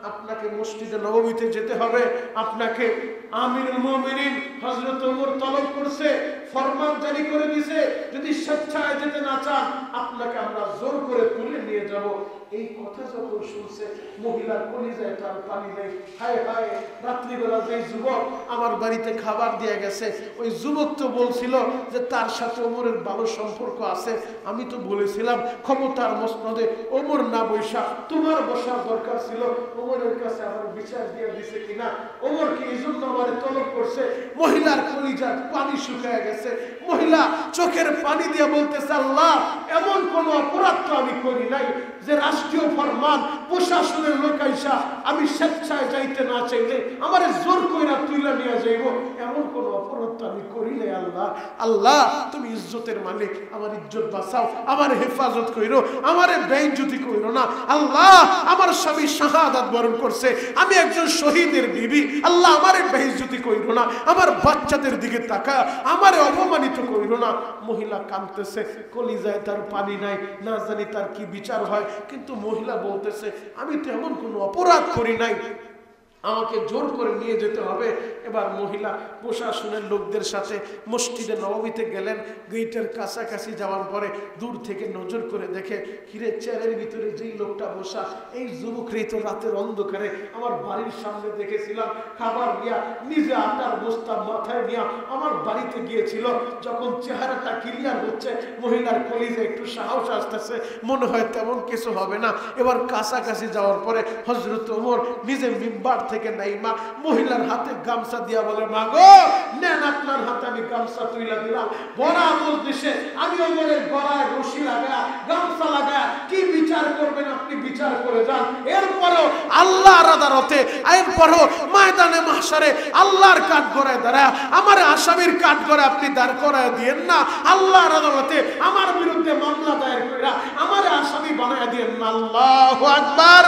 আপনাকে মসজিদে নববীতে যেতে হবে, আপনাকে আমিরুল মুমিনিন হযরত ওমর তলব করছে, ফরমান জারি করে দিয়েছে, যদি স্বেচ্ছায় যেতে না চান আপনাকে আমরা জোর করে তুলে নিয়ে যাব। এই কথা যখন শুনছে মহিলার কলিজায় তার পানি নেই। হায় হায়, রাত্রিবেলা যে যুবক আমার বাড়িতে খাবার দিয়ে গেছে, ওই যুবক তো বলছিল যে তার সাথে ওমরের ভালো সম্পর্ক আছে। আমি তো বলেছিলাম ক্ষমতার মসনদে ওমর না বৈশা তোমার বসার দরকার ছিল। ওমরের কাছে আমার বিচার দিয়ে দিছে কিনা, ওমর কি এই জন্য আমার তলব করছে? মহিলার কলিজার পানি শুকিয়ে গেছে। মহিলা চোখের পানি দিয়ে বলতেছে, আল্লাহ, এমন কোন অপরাধ তো আমি করি নাই যে রাষ্ট্রীয় ফরমান প্রশাসনের লোক আইসা আমি স্বেচ্ছায় যাইতে না চাইলে আমার জোর কইরা তুইলা নিয়ে যাইব, এমন কোন অপরাধ তো আমি করি নাই। আল্লাহ, আল্লাহ তুমি ইজ্জতের মালিক, আমার ইজ্জত বাঁচাও, আমার হেফাজত কইরো, আমারে বেইজ্জতি কইরো না। আল্লাহ, আমার স্বামী শাহাদাত বরণ করছে, আমি একজন শহীদের বিবি, আল্লাহ আমারে বেইজ্জতি কইরো না, আমার বাচ্চাদের দিকে তাকা, আমারে অপমানিত কইরো না। মহিলা কাঁদতেছে, কলিজায় তার পানি নাই, না জানি তার কি বিচার হয়। কিন্তু মহিলা বলতেছে, আমি তো এমন কোনো অপরাধ করি নাই, আমাকে জোর করে নিয়ে যেতে হবে। এবার মহিলা প্রশাসনের লোকদের সাথে মসজিদে নববীতে গেলেন। গেটের কাছাকাছি যাওয়ার পরে দূর থেকে নজর করে দেখে, কিরে, চেয়ারের ভিতরে যেই লোকটা বসা, এই যুবকরাই তো রাতের অন্ধকারে আমার বাড়ির সামনে দেখেছিলাম খাবার নিয়া, নিজে আটার বস্তা মাথায় নিয়া আমার বাড়িতে গিয়েছিল। যখন চেহারাটা ক্লিয়ার হচ্ছে, মহিলার কলিজে একটু সাহস আসতেছে, মনে হয় তেমন কিছু হবে না। এবার কাছাকাছি যাওয়ার পরে হযরত ওমর নিজে মিম্বার থেকে নাইমা মহিলার হাতে গামছা দিয়া বলে, মা গো, নেন আপনার হাতে আমি গামছা তুইলা দিলাম। বড়া মজলিসে আমি ওমরের গলায় রশি লাগা, গামছা লাগা, কি বিচার করবেন আপনি বিচার করে যান। এরপরও আল্লাহর আদালতে, এরপরও ময়দানে মাহশারে আল্লাহর কাঠগড়ায় দাঁড়ায় আমার আসামির কাঠগড়ায় আপনি দাঁড় করায় দিয়েন না। আল্লাহর আদালতে আমার বিরুদ্ধে মামলা দায়ের কইরা আমার আসামি বানায় দিয়েন না। আল্লাহু আকবার।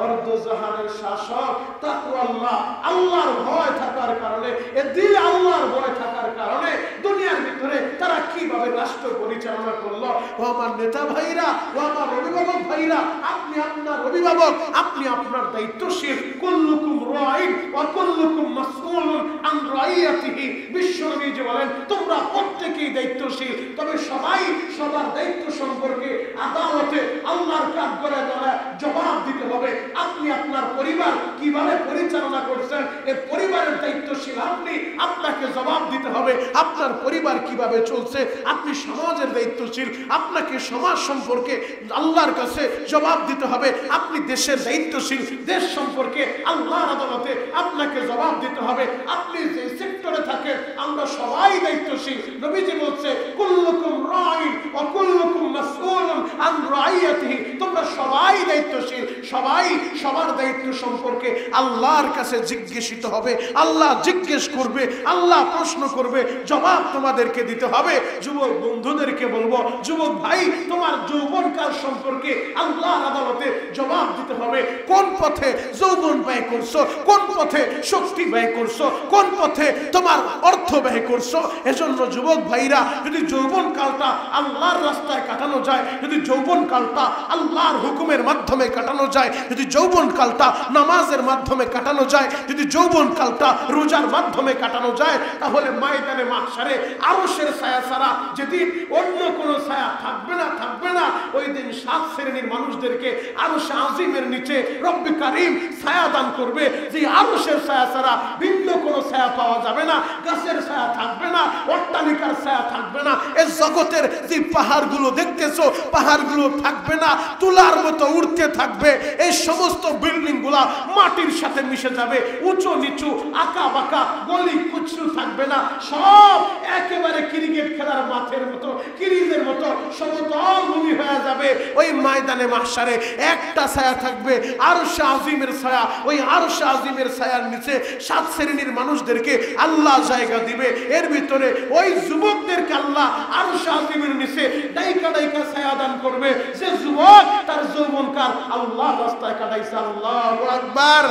অর্ধজাহানের শাসক তাকওয়াল্লাহ, আল্লাহর ভয় থাকার কারণে, এ দিলে আল্লাহর ভয় থাকার কারণে দুনিয়ার ভিতরে তারা কিভাবে রাষ্ট্র পরিচালনা করলো। ও আমার নেতা ভাইরা, ও আমার অভিভাবক ভাইরা, আপনি আপনার অভিভাবক, আপনি আপনার দায়িত্বশীল। কুল্লুকুম রাইন ওয়া কুল্লুকুম মাসউলুন আন রাইয়াতিহি। বিশ্বনবী যে বলেন, তোমরা প্রত্যেকেই দায়িত্বশীল, তবে সবাই সবার দায়িত্ব সম্পর্কে আদালতে আল্লাহর কাঠগড়ায় দাঁড়ায় জবাব দিতে হবে। আপনি আপনার পরিবার কিভাবে পরিচালনা করছেন, এই পরিবারের দায়িত্বশীল আপনি, আপনাকে জবাব দিতে হবে। আপনার পরিবার কিভাবে চলছে, আপনি সমাজের দায়িত্বশীল, আপনাকে সমাজ সম্পর্কে আল্লাহর কাছে জবাব দিতে হবে। আপনি দেশের দায়িত্বশীল, দেশ সম্পর্কে আল্লাহর আদালতে আপনাকে জবাব দিতে হবে। আপনি যে সেক্টরে থাকেন, আমরা সবাই দায়িত্বশীল। নবীজি বলছে, কুল্লুকুম রাইন ওয়া কুল্লুকুম মাসউলুন আন রাইয়াতিহি। তোমরা সবাই দায়িত্বশীল, সবাই সবার দায়িত্ব সম্পর্কে আল্লাহর কাছে জিজ্ঞাসিত হবে। আল্লাহ জিজ্ঞেস করবে, আল্লাহ প্রশ্ন করবে, জবাব তোমাদেরকে দিতে হবে। যুবক বন্ধুদেরকে বলবো, যুবক ভাই, তোমার যৌবনকাল সম্পর্কে আল্লাহর আদালতে জবাব দিতে হবে। কোন পথে যৌবন ব্যয় করছো, কোন পথে শক্তি ব্যয় করছো, কোন পথে তোমার অর্থ ব্যয় করছো। এজন্য যুবক ভাইরা, যদি যৌবনকালটা আল্লাহর রাস্তায় কাটানো যায়, যদি যৌবনকালটা আল্লাহর হুকুমের মাধ্যমে কাটানো যায়, যদি যৌবনকালটা নামাজের মাধ্যমে কাটানো যায়, যদি যৌবনকালটা রোজার মাধ্যমে কাটানো যায়, তাহলে ময়দানে মাহশারে আরশের ছায়া ছাড়া যেদিন অন্য কোনো ছায়া থাকবে না, থাকবে না, ওই দিন 7 শ্রেণীর মানুষদেরকে আরশে আজিমের নিচে রব্বে কারীম ছায়া দান করবে। যে আরশের ছায়া ছাড়া ভিন্ন কোনো ছায়া পাওয়া যাবে না, গাছের ছায়া থাকবে না, অট্টালিকার ছায়া থাকবে না। এই জগতের যে পাহাড়গুলো দেখতেছো, পাহাড়গুলো থাকবে না, তুলার মতো উড়তে থাকবে। এই সমস্ত বিল্ডিং গুলা মাটির সাথে মিশে যাবে, উঁচু নিচু, আঁকা বাঁকা, গলি কুচু থাকবে না, সব একেবারে ক্রিকেট খেলার মাঠের মতো, ক্রিজের মতো সমতল ভূমি হয়ে যাবে। ওই ময়দানে মাহশারে একটা ছায়া থাকবে, আরশে আজিমের ছায়া। ওই আরশে আজিমের ছায়ার নিচে 7 শ্রেণীর মানুষদেরকে আল্লাহ জায়গা দিবে। এর ভিতরে ওই যুবকদেরকে আল্লাহ আরশে আজিমের নিচে ডাইকা ডাইকা ছায়া দান করবে। যে যুবক তার যৌবনকাল আল্লাহর রাস্তায় কাটাইছে। আল্লাহু আকবার।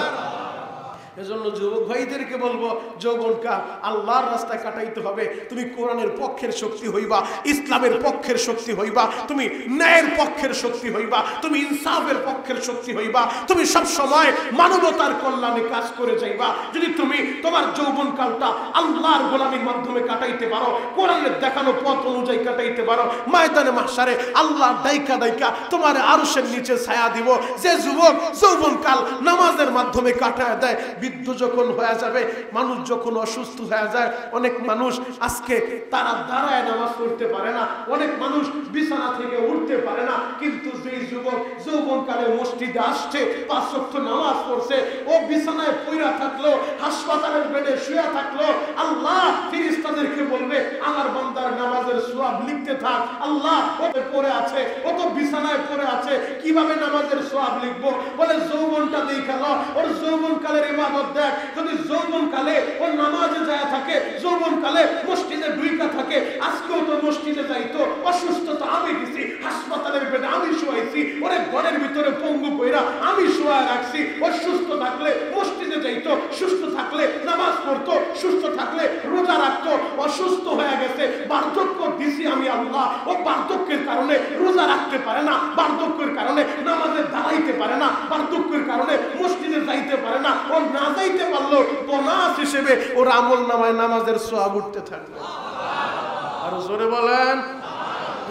এজন্য যুবক ভাইদেরকে বলবো, যৌবনকাল আল্লাহর রাস্তায় কাটাইতে হবে। তুমি কোরআনের পক্ষের শক্তি হইবা, ইসলামের পক্ষের শক্তি হইবা, তুমি ন্যায়ের পক্ষের শক্তি হইবা, তুমি ইনসাফের পক্ষের শক্তি হইবা, তুমি সব সময় মানবতার কল্যাণে কাজ করে যাইবা। যদি তুমি তোমার যৌবনকালটা আল্লাহর গোলামির মাধ্যমে কাটাইতে পারো, কোরআনের দেখানো পথ অনুযায়ী কাটাইতে পারো, ময়দানে মাহশারে আল্লাহ ডাইকা ডাইকা তোমার আরশের নিচে ছায়া দিব। যে যুবক যৌবনকাল নামাজের মাধ্যমে কাটায় দেয়, বৃদ্ধ যখন হয়ে যাবে, মানুষ যখন অসুস্থ হয়ে যায়, অনেক মানুষ আজকে তারা দাঁড়ায় নামাজ পড়তে পারে না, অনেক মানুষ বিছানা থেকে উঠতে পারে না, কিন্তু যে যুবক যৌবনকালে মসজিদে আসছে, 5 ওয়াক্ত নামাজ পড়ছে, ও বিছানায় পড়া থাকলো, হাসপাতালের বেডে শুয়ে থাকলো, আল্লাহ ফেরেশতাদেরকে বলবে আমার বান্দার নামাজের সওয়াব লিখতে থাক। আল্লাহ ও তো পড়ে আছে, ও তো বিছানায় পড়ে আছে, কিভাবে নামাজের সওয়াব লিখবো? বলে যৌবনটা দেখালো, ওর যৌবনকালের ইবাদত দেখ। যদি যৌবনকালে ও নামাজে যায় থাকে, যৌবনকালে মসজিদে ঢুইকা থাকে, আজকেও তো মসজিদে যাইতো, অসুস্থতা আমি দিছি, হাসপাতালের বেডে আমি শোয়াইছি, ওরে ঘরের ভিতরে পঙ্গু কইরা আমি শোয়া রাখছি, ও সুস্থ থাকলে মসজিদে যাইতো, সুস্থ থাকলে নামাজ পড়তো, সুস্থ থাকলে রোজা রাখতো। অসুস্থ হয়ে গেছে, বার্ধক্য দিছি আমি আল্লাহ, ও বার্ধক্যের কারণে রোজা রাখতে পারে না, বার্ধক্যের কারণে নামাজে দাঁড়াইতে পারে না, বার্ধক্যের কারণে মসজিদে যাইতে পারে না, ও না যাইতে পারলো বোনাস হিসেবে ওর আমল নামায় নামাজের সওয়াব উঠতে থাকলো। আর জোরে বলেন।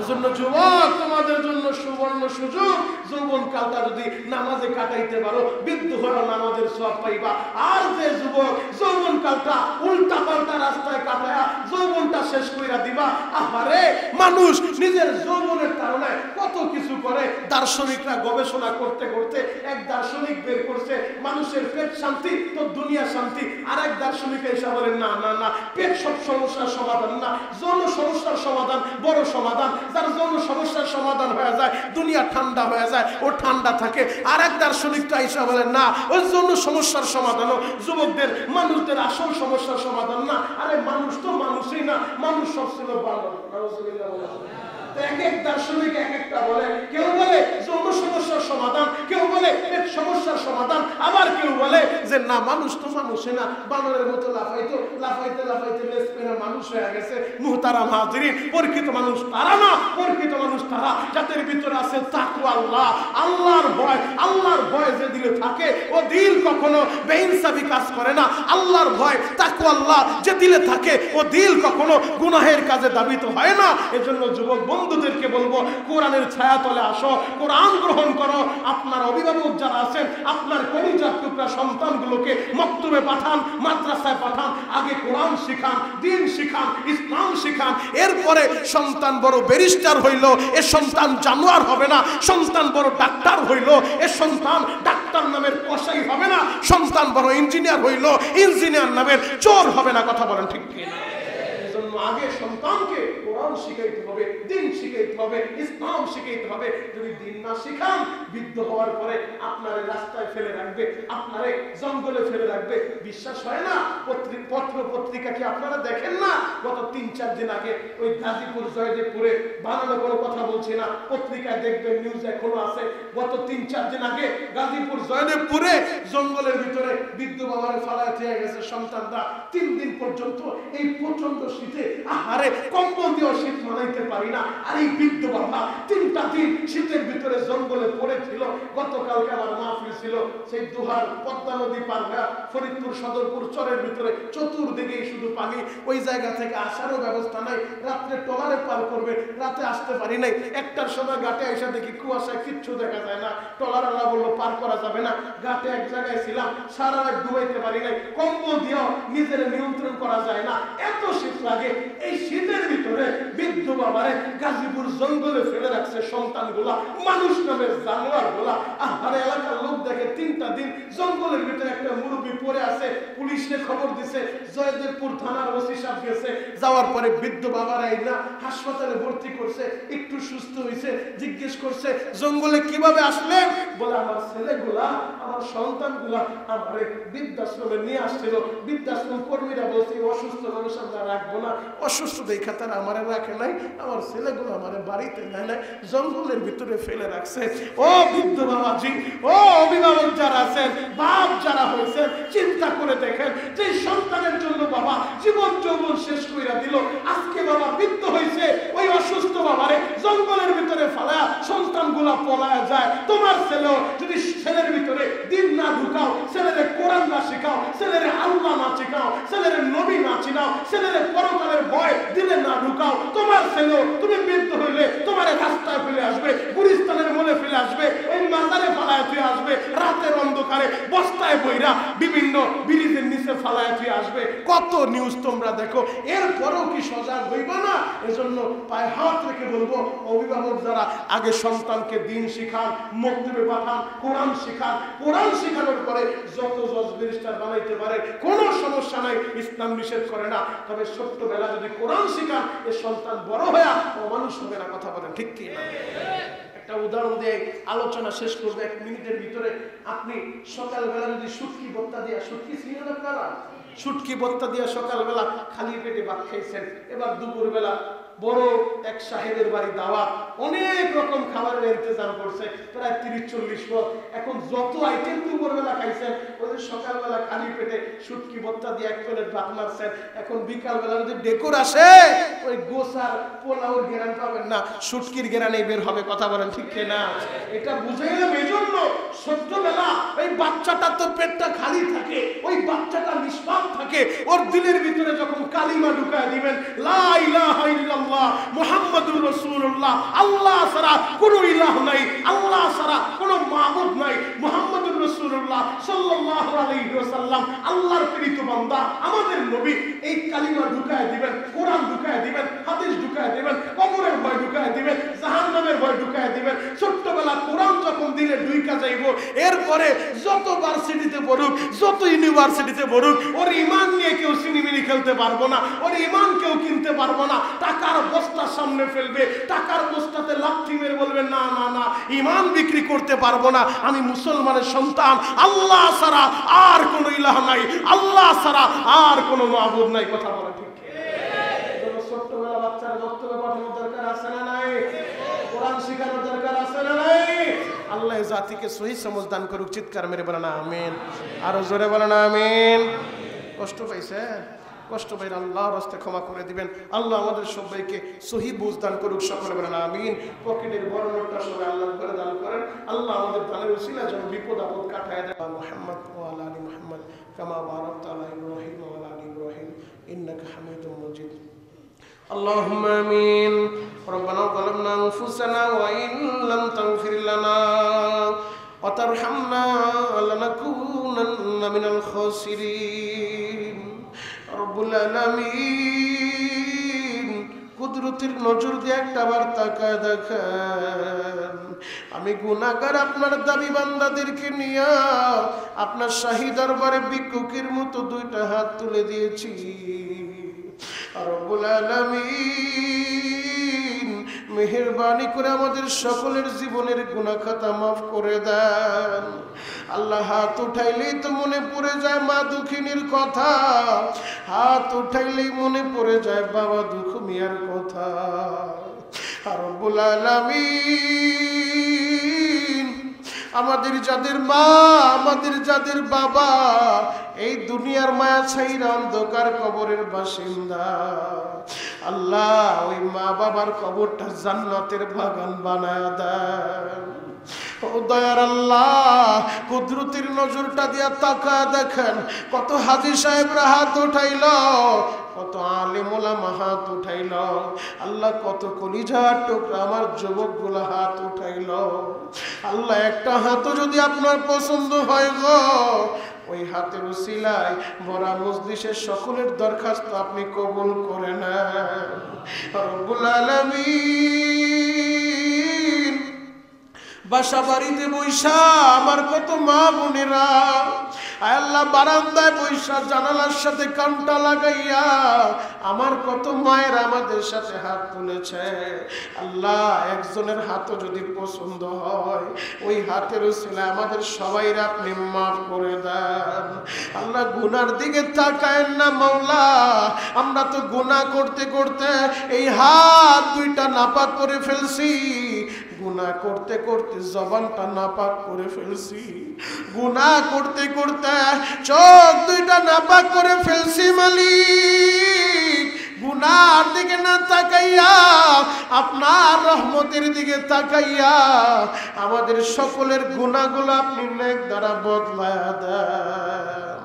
এজন্য যুবক, তোমাদের জন্য সুবর্ণ সুযোগ, যৌবনকালটা যদি নামাজে কাটাইতে পারো, বৃদ্ধ হয়ে নামাজের সওয়াব পাইবা। আর যে যুবক যৌবনকালটা উল্টা পাল্টা রাস্তায় কাটায়া যৌবনটা শেষ কইরা দিবা, আহারে মানুষ নিজের যৌবনের কারণে কত কিছু করে। দার্শনিকরা গবেষণা করতে করতে এক দার্শনিক বের করছে, মানুষের পেট শান্তি তো দুনিয়া শান্তি। আর এক দার্শনিক এসে বলেন না না না, পেট সব সমস্যার সমাধান না, যৌন সমস্যার সমাধান বড় সমাধান। যার যৌন সমস্যার সমাধান হয়ে যায়, দুনিয়া ঠান্ডা হয়ে যায়, ও ঠান্ডা থাকে। আর এক দার্শনিকটা এসে বলেন না, ওই যৌন সমস্যার সমাধানও যুবকদের মানুষদের আসল সমস্যার সমাধান না। আরে মানুষ তো মানুষই না, মানুষ সব ছিল ভালো। এক এক দার্শনিক এক একটা বলে, কেউ বলে যৌন সমস্যার সমাধান, কেউ বলে পেট সমস্যার সমাধান, আবার কেউ বলে যে না মানুষ তো মানুষই না, বানরের মতো লাফাইতো, লাফাইতে লাফাইতে লেজ পেরা মানুষ হয়ে গেছে। মুহতারাম হাজিরিন, প্রকৃত মানুষ তারা না, প্রকৃত মানুষ তারা যাদের ভিতরে আছে তাকওয়া আল্লাহ, আল্লাহর ভয়। আল্লাহর ভয় যে দিলে থাকে, ও দিল কখনো বেইনসাফি কাজ করে না। আল্লাহর ভয় তাকওয়া আল্লাহ যে দিলে থাকে, ও দিল কখনো গুনাহের কাজে দাবিত হয় না। এজন্য যুবক বন্ধুদেরকে বলবো, কোরআনের ছায়াতলে আসো, কোরআন গ্রহণ করো। আপনার অভিভাবক যারা আছেন, আপনার কলিজার টুকরা সন্তানগুলোকে মক্তবে পাঠান, মাদ্রাসায় পাঠান, আগে কোরআন শিখান, দ্বীন শিখান, ইসলাম শিখান। এরপরে সন্তান বড় ব্যারিস্টার হইল, এ সন্তান জানোয়ার হবে না। সন্তান বড় ডাক্তার হইল, এ সন্তান ডাক্তার নামের কসাই হবে না। সন্তান বড় ইঞ্জিনিয়ার হইল, ইঞ্জিনিয়ার নামের চোর হবে না। কথা বলেন ঠিক কিনা? এজন্য আগে সন্তানকে কোরআন শিখাইতে হবে, দ্বীন শিখাইতে হবে, ইসলাম শিখাইতে হবে। যদি দ্বীন না শিখান, বৃদ্ধ হওয়ার পরে আপনারে রাস্তায় ফেলে রাখবে, আপনারে জঙ্গলে ফেলে রাখবে। বিশ্বাস হয় না? পত্র পত্রিকা কি আপনারা দেখেন না? গত 3-4 দিন আগে ওই গাজীপুর জয়দেবপুরে, বানানো কোনো কথা বলছি না, পত্রিকায় দেখবেন, নিউজ এখনো আছে। গত 3-4 দিন আগে গাজীপুর জয়দেবপুরে জঙ্গলের ভিতরে বৃদ্ধ বাবারে ফালায় দিয়ে গেছে সন্তানরা। 3 দিন পর্যন্ত এই প্রচন্ড শীতে, আহারে কম্বল দিয়ে শীত মানাইতে পারি না। আর এই বৃদ্ধ বাবা 3টা দিন শীতের ভিতরে জঙ্গলে পড়েছিল। গতকালকে আমার মাহফিল ছিল, সেই দুহার পদ্মা নদী পার হয়ে ফরিদপুর সদরপুর চরের ভিতরে, চতুর্দিকে শুধু পানি। ওই জায়গা থেকে আসারও ব্যবস্থা নাই, রাত্রে ট্রলারে পার করবে, রাতে আসতে পারি নাই। 1টার সময় ঘাটে এসে দেখি কুয়াশায় কিচ্ছু দেখা যায় না। ট্রলারওয়ালা বললো পার করা যাবে না। ঘাটে এক জায়গায় ছিলাম, সারা রাত ডুবাইতে পারি নাই। কম্বল দিয়েও নিজের নিয়ন্ত্রণ করা যায় না, এত শীত লাগে। এই শীতের ভিতরে বৃদ্ধ বাবারে গাজীপুর জঙ্গলে ফেলে রাখছে সন্তানগুলা, মানুষ নামের জানোয়ার গুলা। আর এলাকার লোক দেখে 3টা দিন জঙ্গলের ভিতরে একটা মুরব্বী পড়ে আছে। পুলিশে খবর দিছে, জয়দেবপুর থানার ওসি সাহেব গেছে, যাওয়ার পরে বৃদ্ধ বাবার আইনা হাসপাতালে ভর্তি করছে। একটু সুস্থ হয়েছে, জিজ্ঞেস করছে জঙ্গলে কিভাবে আসলেন? বলে আমার ছেলেগুলা, আমার সন্তানগুলা আমারে বৃদ্ধাশ্রমে নিয়ে আসছিল। বৃদ্ধাশ্রম কর্মীরা বলছে অসুস্থ মানুষ আমরা রাখবো না, অসুস্থ দেখা তারা আমারে রাখে নাই, আমার ছেলেগুলো আমার বাড়িতে নেয় না, জঙ্গলের ভিতরে ফেলে রাখছে। ও বৃদ্ধ বাবাজি, ও অভিভাবক যারা আছেন, বাপ যারা হয়েছে, চিন্তা করে দেখেন যে সন্তানের জন্য বাবা জীবন যৌবন শেষ করে দিল, আজকে বাবা বৃদ্ধ হয়েছে, ওই অসুস্থ বাবারে জঙ্গলের ভিতরে ফেলা সন্তানগুলা পলায় যায়। তোমার ছেলেও যদি ছেলের ভিতরে দিন না ঢুকাও, ছেলেরে কোরআন না শেখাও, ছেলেরে আল্লাহ না শেখাও, ছেলেরে নবী না চিনাও, ছেলেরে পরকালের ভয় দিলে না ঢুকাও, তোমার ছেলেও তুমি বৃদ্ধ হইলে তোমার রাস্তায় ফেলে আসবে, গুলিস্তানের মনে ফেলে আসবে, ওই মাজারে ফালায় ফিরে আসবে, রাতের অন্ধকারে বস্তায় বইরা বিভিন্ন ব্রিজের নিচে ফালায় ফিরে আসবে। কত নিউজ তোমরা দেখো, এরপরেও কি সজাগ হইবা না? এজন্য পায়ে হাত রেখে বলবো, অভিভাবক যারা আগে সন্তানকে দিন শিখান, মক্তবে পাঠান, কোরআন শিখান, কোরআন শিখানোর পরে যত জজ ব্যারিস্টার বানাইতে পারে কোনো সমস্যা নাই, ইসলাম নিষেধ করে না। তবে ছোট্টবেলা যদি কোরআন শিখান, এ সন্তান বড় হয়ে অমানুষ হবে না। কথা বলেন ঠিক কি না? একটা উদাহরণ দিয়ে আলোচনা শেষ করবো 1 মিনিটের ভিতরে। আপনি সকালবেলা যদি শুটকি ভর্তা দিয়া, শুটকি ছিলেন আপনারা, শুটকি ভর্তা দিয়া সকালবেলা খালি পেটে ভাত খাইছেন, এবার দুপুরবেলা বড় এক সাহেবের বাড়ি দাওয়াত, অনেক রকম খাবারের ইন্তজাম করছে, প্রায় 30-40 পদ। এখন যত আইটেম দুপুরবেলা খাইছেন, ওই যে সকালবেলা খালি পেটে শুটকি ভর্তা দিয়ে 1 প্লেট ভাত মারছেন, এখন বিকালবেলা যদি ডেকোর আসে, ওই গোসার পোলাওর গেরান পাবেন না, শুটকির গেরানেই বের হবে। কথা বলেন ঠিক না? এটা বুঝাইলাম এজন্য, ছোট্টবেলা ওই বাচ্চাটা তো পেটটা খালি থাকে, ওই বাচ্চাটা নিষ্পাপ থাকে, ওর দিলের ভিতরে যখন কালিমা ঢুকায় দিবেন, লা ইলাহা ইল্লাল্লাহ মুহাম্মাদুর রাসূলুল্লাহ, আল্লাহ ছাড়া কোনো ইলাহ নাই, আল্লাহ ছাড়া কোনো মাবুদ নাই, মুহাম্মাদুর রাসূলুল্লাহ সাল্লাল্লাহু আলাইহি ওয়াসাল্লাম আল্লাহর প্রেরিত বান্দা, আমাদের নবী, এই কালিমা ঢুকায় দিবেন, কোরআন ঢুকায় দিবেন, হাদিস ঢুকায় দিবেন, কবরের ভয় ঢুকায় দিবেন, জাহান্নামের ভয় ঢুকায় দিবেন। ছোট্টবেলা কোরআন যখন দিলে ঢুকা যাইব, এরপরে যত ভার্সিটিতে পড়ুক, যত ইউনিভার্সিটিতে পড়ুক, ওর ঈমান নিয়ে কেউ সিনেমিনি খেলতে পারবো না, ওর ঈমান কেউ কিনতে পারবো না। টাকার বস্তার সামনে ফেলবে, টাকার বস্তাতে লাথি মেরে বলবে, না না না, ঈমান বিক্রি করতে পারবো না, আমি মুসলমানের সন্তান, আল্লাহ ছাড়া আর কোনো ইলাহ নাই, আল্লাহ ছাড়া আর কোনো মাবুদ নাই। কথা বলে ঠিক? ছোট্টবেলা বাচ্চার বক্তব্য পাঠানোর দরকার আছে না নাই? কোরআন শিখানোর দরকার আছে না নাই? আল্লাহ জাতিকে সহি সমঝ দান করুক। চিৎকার মেরে বলেন আমিন, আরো জোরে বলেন আমিন। কষ্ট পাইছে, কষ্ট পাইলে আল্লাহর রাস্তে ক্ষমা করে দিবেন। আল্লাহ আমাদের সবাইকে সহি বুঝ দান করুক। সকলে বলেন আমিন। পকেটের বড় নোটটা সবাই আল্লাহ করে দান করেন। আল্লাহ আমাদের দানের উসিলা যেন বিপদ আপদ কাটায় দেয়। মুহাম্মদ ওয়া আলা আলি মুহাম্মদ কামা বারাকতা আলা ইব্রাহিম ওয়া আলা আলি ইব্রাহিম ইন্নাকা হামিদুম মাজিদ। اللهم آمين. ربنا ظلمنا أنفسنا وإن لم تغفر لنا وترحمنا لنكونن من الخاسرين. رب العالمين, কুদরতের নজর দিয়ে একটাবার তাকায় দেখেন, আমি গুনাহগার আপনার দাবি বান্দাদেরকে নিয়ে আপনার শাহী দরবারে ভিক্ষুকের মতো 2টা হাত তুলে দিয়েছি। রব্বুল আলামিন, মেহেরবানি করে আমাদের সকলের জীবনের গুনাহ খাতা মাফ করে দেন। আল্লাহ, হাত উঠাইলেই তো মনে পড়ে যায় মা দুঃখিনীর কথা, হাত উঠাইলেই মনে পড়ে যায় বাবা দুঃখ মিয়ার কথা। রব্বুল আলামিন, আমাদের যাদের মা, আমাদের যাদের বাবা এই দুনিয়ার মায়া ছাইরা অন্ধকার কবরের বাসিন্দা, আল্লাহ ওই মা বাবার কবরটা জান্নাতের বাগান বানায় দেন। ও দয়ার আল্লাহ, কুদরতের নজরটা দিয়া তাকায় দেখেন, কত হাজী সাহেবরা হাত উঠাইল, কত আলেম ওলামা হাত উঠাইল, আল্লাহ কত কলিজার টুকরা আমার যুবকগুলা হাত উঠাইল। আল্লাহ, একটা হাতও যদি আপনার পছন্দ হয় গো, ওই হাতের উসিলায় ভরা মজলিসের সকলের দরখাস্ত আপনি কবুল করে নেন। রব্বুল আলামিন, বাসা বাড়িতে বৈশা আমার কত মা বোনেরা, আল্লাহ বারান্দায় বৈশা জানালার সাথে কানটা লাগাইয়া আমার কত মায়ের আমাদের সাথে হাত তুলেছে। আল্লাহ, একজনের হাতও যদি পছন্দ হয়, ওই হাতের উসিলায় আমাদের সবাইরা আপনি মাফ করে দেন। আল্লাহ, গুনার দিকে তাকায়েন না মাওলা, আমরা তো গুনাহ করতে করতে এই হাত দুইটা নাপাক করে ফেলছি, গুনাহ করতে করতে জবানটা নাপাক করে ফেলছি, গুনাহ করতে করতে চোখ দুইটা নাপাক করে ফেলছি মালিক। গুনার দিকে না তাকাইয়া আপনার রহমতের দিকে তাকাইয়া আমাদের সকলের গুনাহগুলো আপনি নেক দ্বারা বদলায়া দেন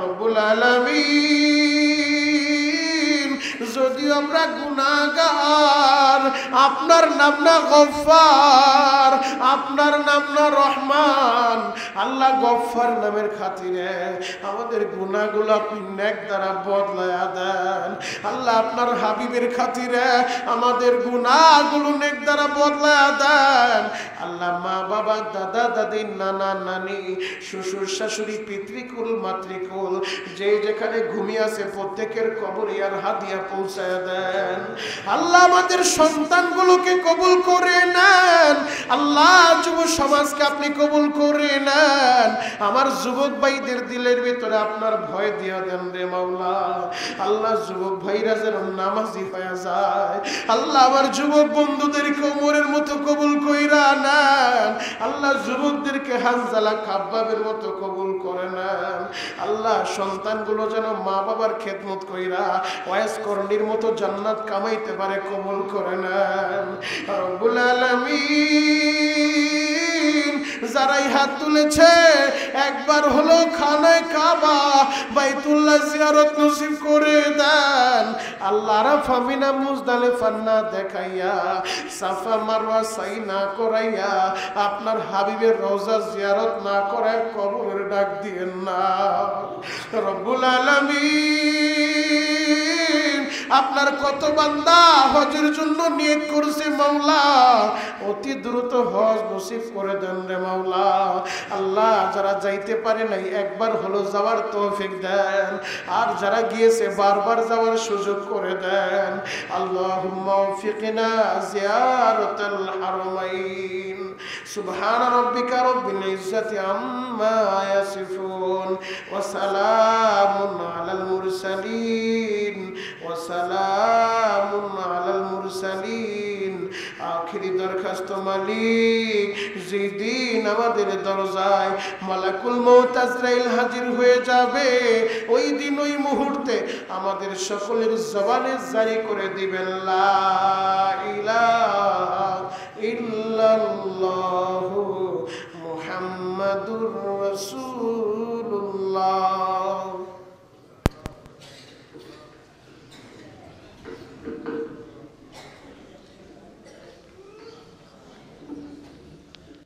রব্বুল আলামিন। যদি আমরা গুনাহগার, আপনার নাম না গফফার, আপনার নাম না রহমান, আল্লাহ গফফার নামের খাতিরে আমাদের গুনাহগুলো আপনি নেক দ্বারা বদলায়া দেন আল্লাহ। আপনার হাবিবের খাতিরে আমাদের গুনাহগুলো নেক দ্বারা বদলায়া দেন আল্লাহ। মা বাবা, দাদা দাদি, নানা নানি, শ্বশুর শাশুড়ি, পিতৃকুল মাতৃকুল যে যেখানে ঘুমিয়ে আছে প্রত্যেকের কবরে আর হাদিয়া পৌঁছায় দেন আল্লাহ। আমাদের সন্তানগুলোকে কবুল করে নেন আল্লাহ। যুব সমাজকে আপনি কবুল করে নেন। আমার যুবক ভাইদের দিলের ভিতরে আপনার ভয় দিয়া দেন রে মাওলা আল্লাহ। যুবক ভাইরা যেন নামাজি হয়ে যায় আল্লাহ। আমার যুবক বন্ধুদেরকে ওমরের মতো কবুল কইরা নেন আল্লাহ। যুবকদেরকে হানজালা খাব্বাবের মতো কবুল করে নেন আল্লাহ। সন্তানগুলো যেন মা বাবার খেদমত কইরা ওয়াইস করণীর মতো জান্নাত কামাইতে পারে কবুল করে নেন রব্বুল আলামিন। যারাই হাত তুলেছে একবার হলো খানায় কাবা বাইতুল্লাহ জিয়ারত নসিব করে দেন আল্লাহ। আরাফা মিনা মুজদালিফা না দেখাইয়া, সাফা মারওয়া সাই না করাইয়া, আপনার হাবিবের রওজা জিয়ারত না করায় কবরের ডাক দিয়েন না রব্বুল আলামিন। আপনার কত বান্দা হজের জন্য নিয়ত করছে মাওলা, অতি দ্রুত হজ নসিব করে দেন রে মাওলা আল্লাহ। যারা যাইতে পারে নাই একবার হলো যাওয়ার তৌফিক দেন, আর যারা গিয়েছে বারবার যাওয়ার সুযোগ করে দেন আল্লাহুম্মা ওয়াফিকনা জিয়ারাতাল হারামাইন। সুবহান রাব্বিকা রাব্বিল ইজ্জাতি আম্মা ইয়াসিফুন ওয়া সালামুন আলাল মুরসালিন ওয়া সালামুন আলাল মুরসালিন। আখিরি দরখাস্ত মালিক, যেদিন আমাদের দরজায় মালাকুল মউত আজরাইল হাজির হয়ে যাবে ওই দিন ওই মুহূর্তে আমাদের সকলের জবানে জারি করে দিবেন লা ইলাহা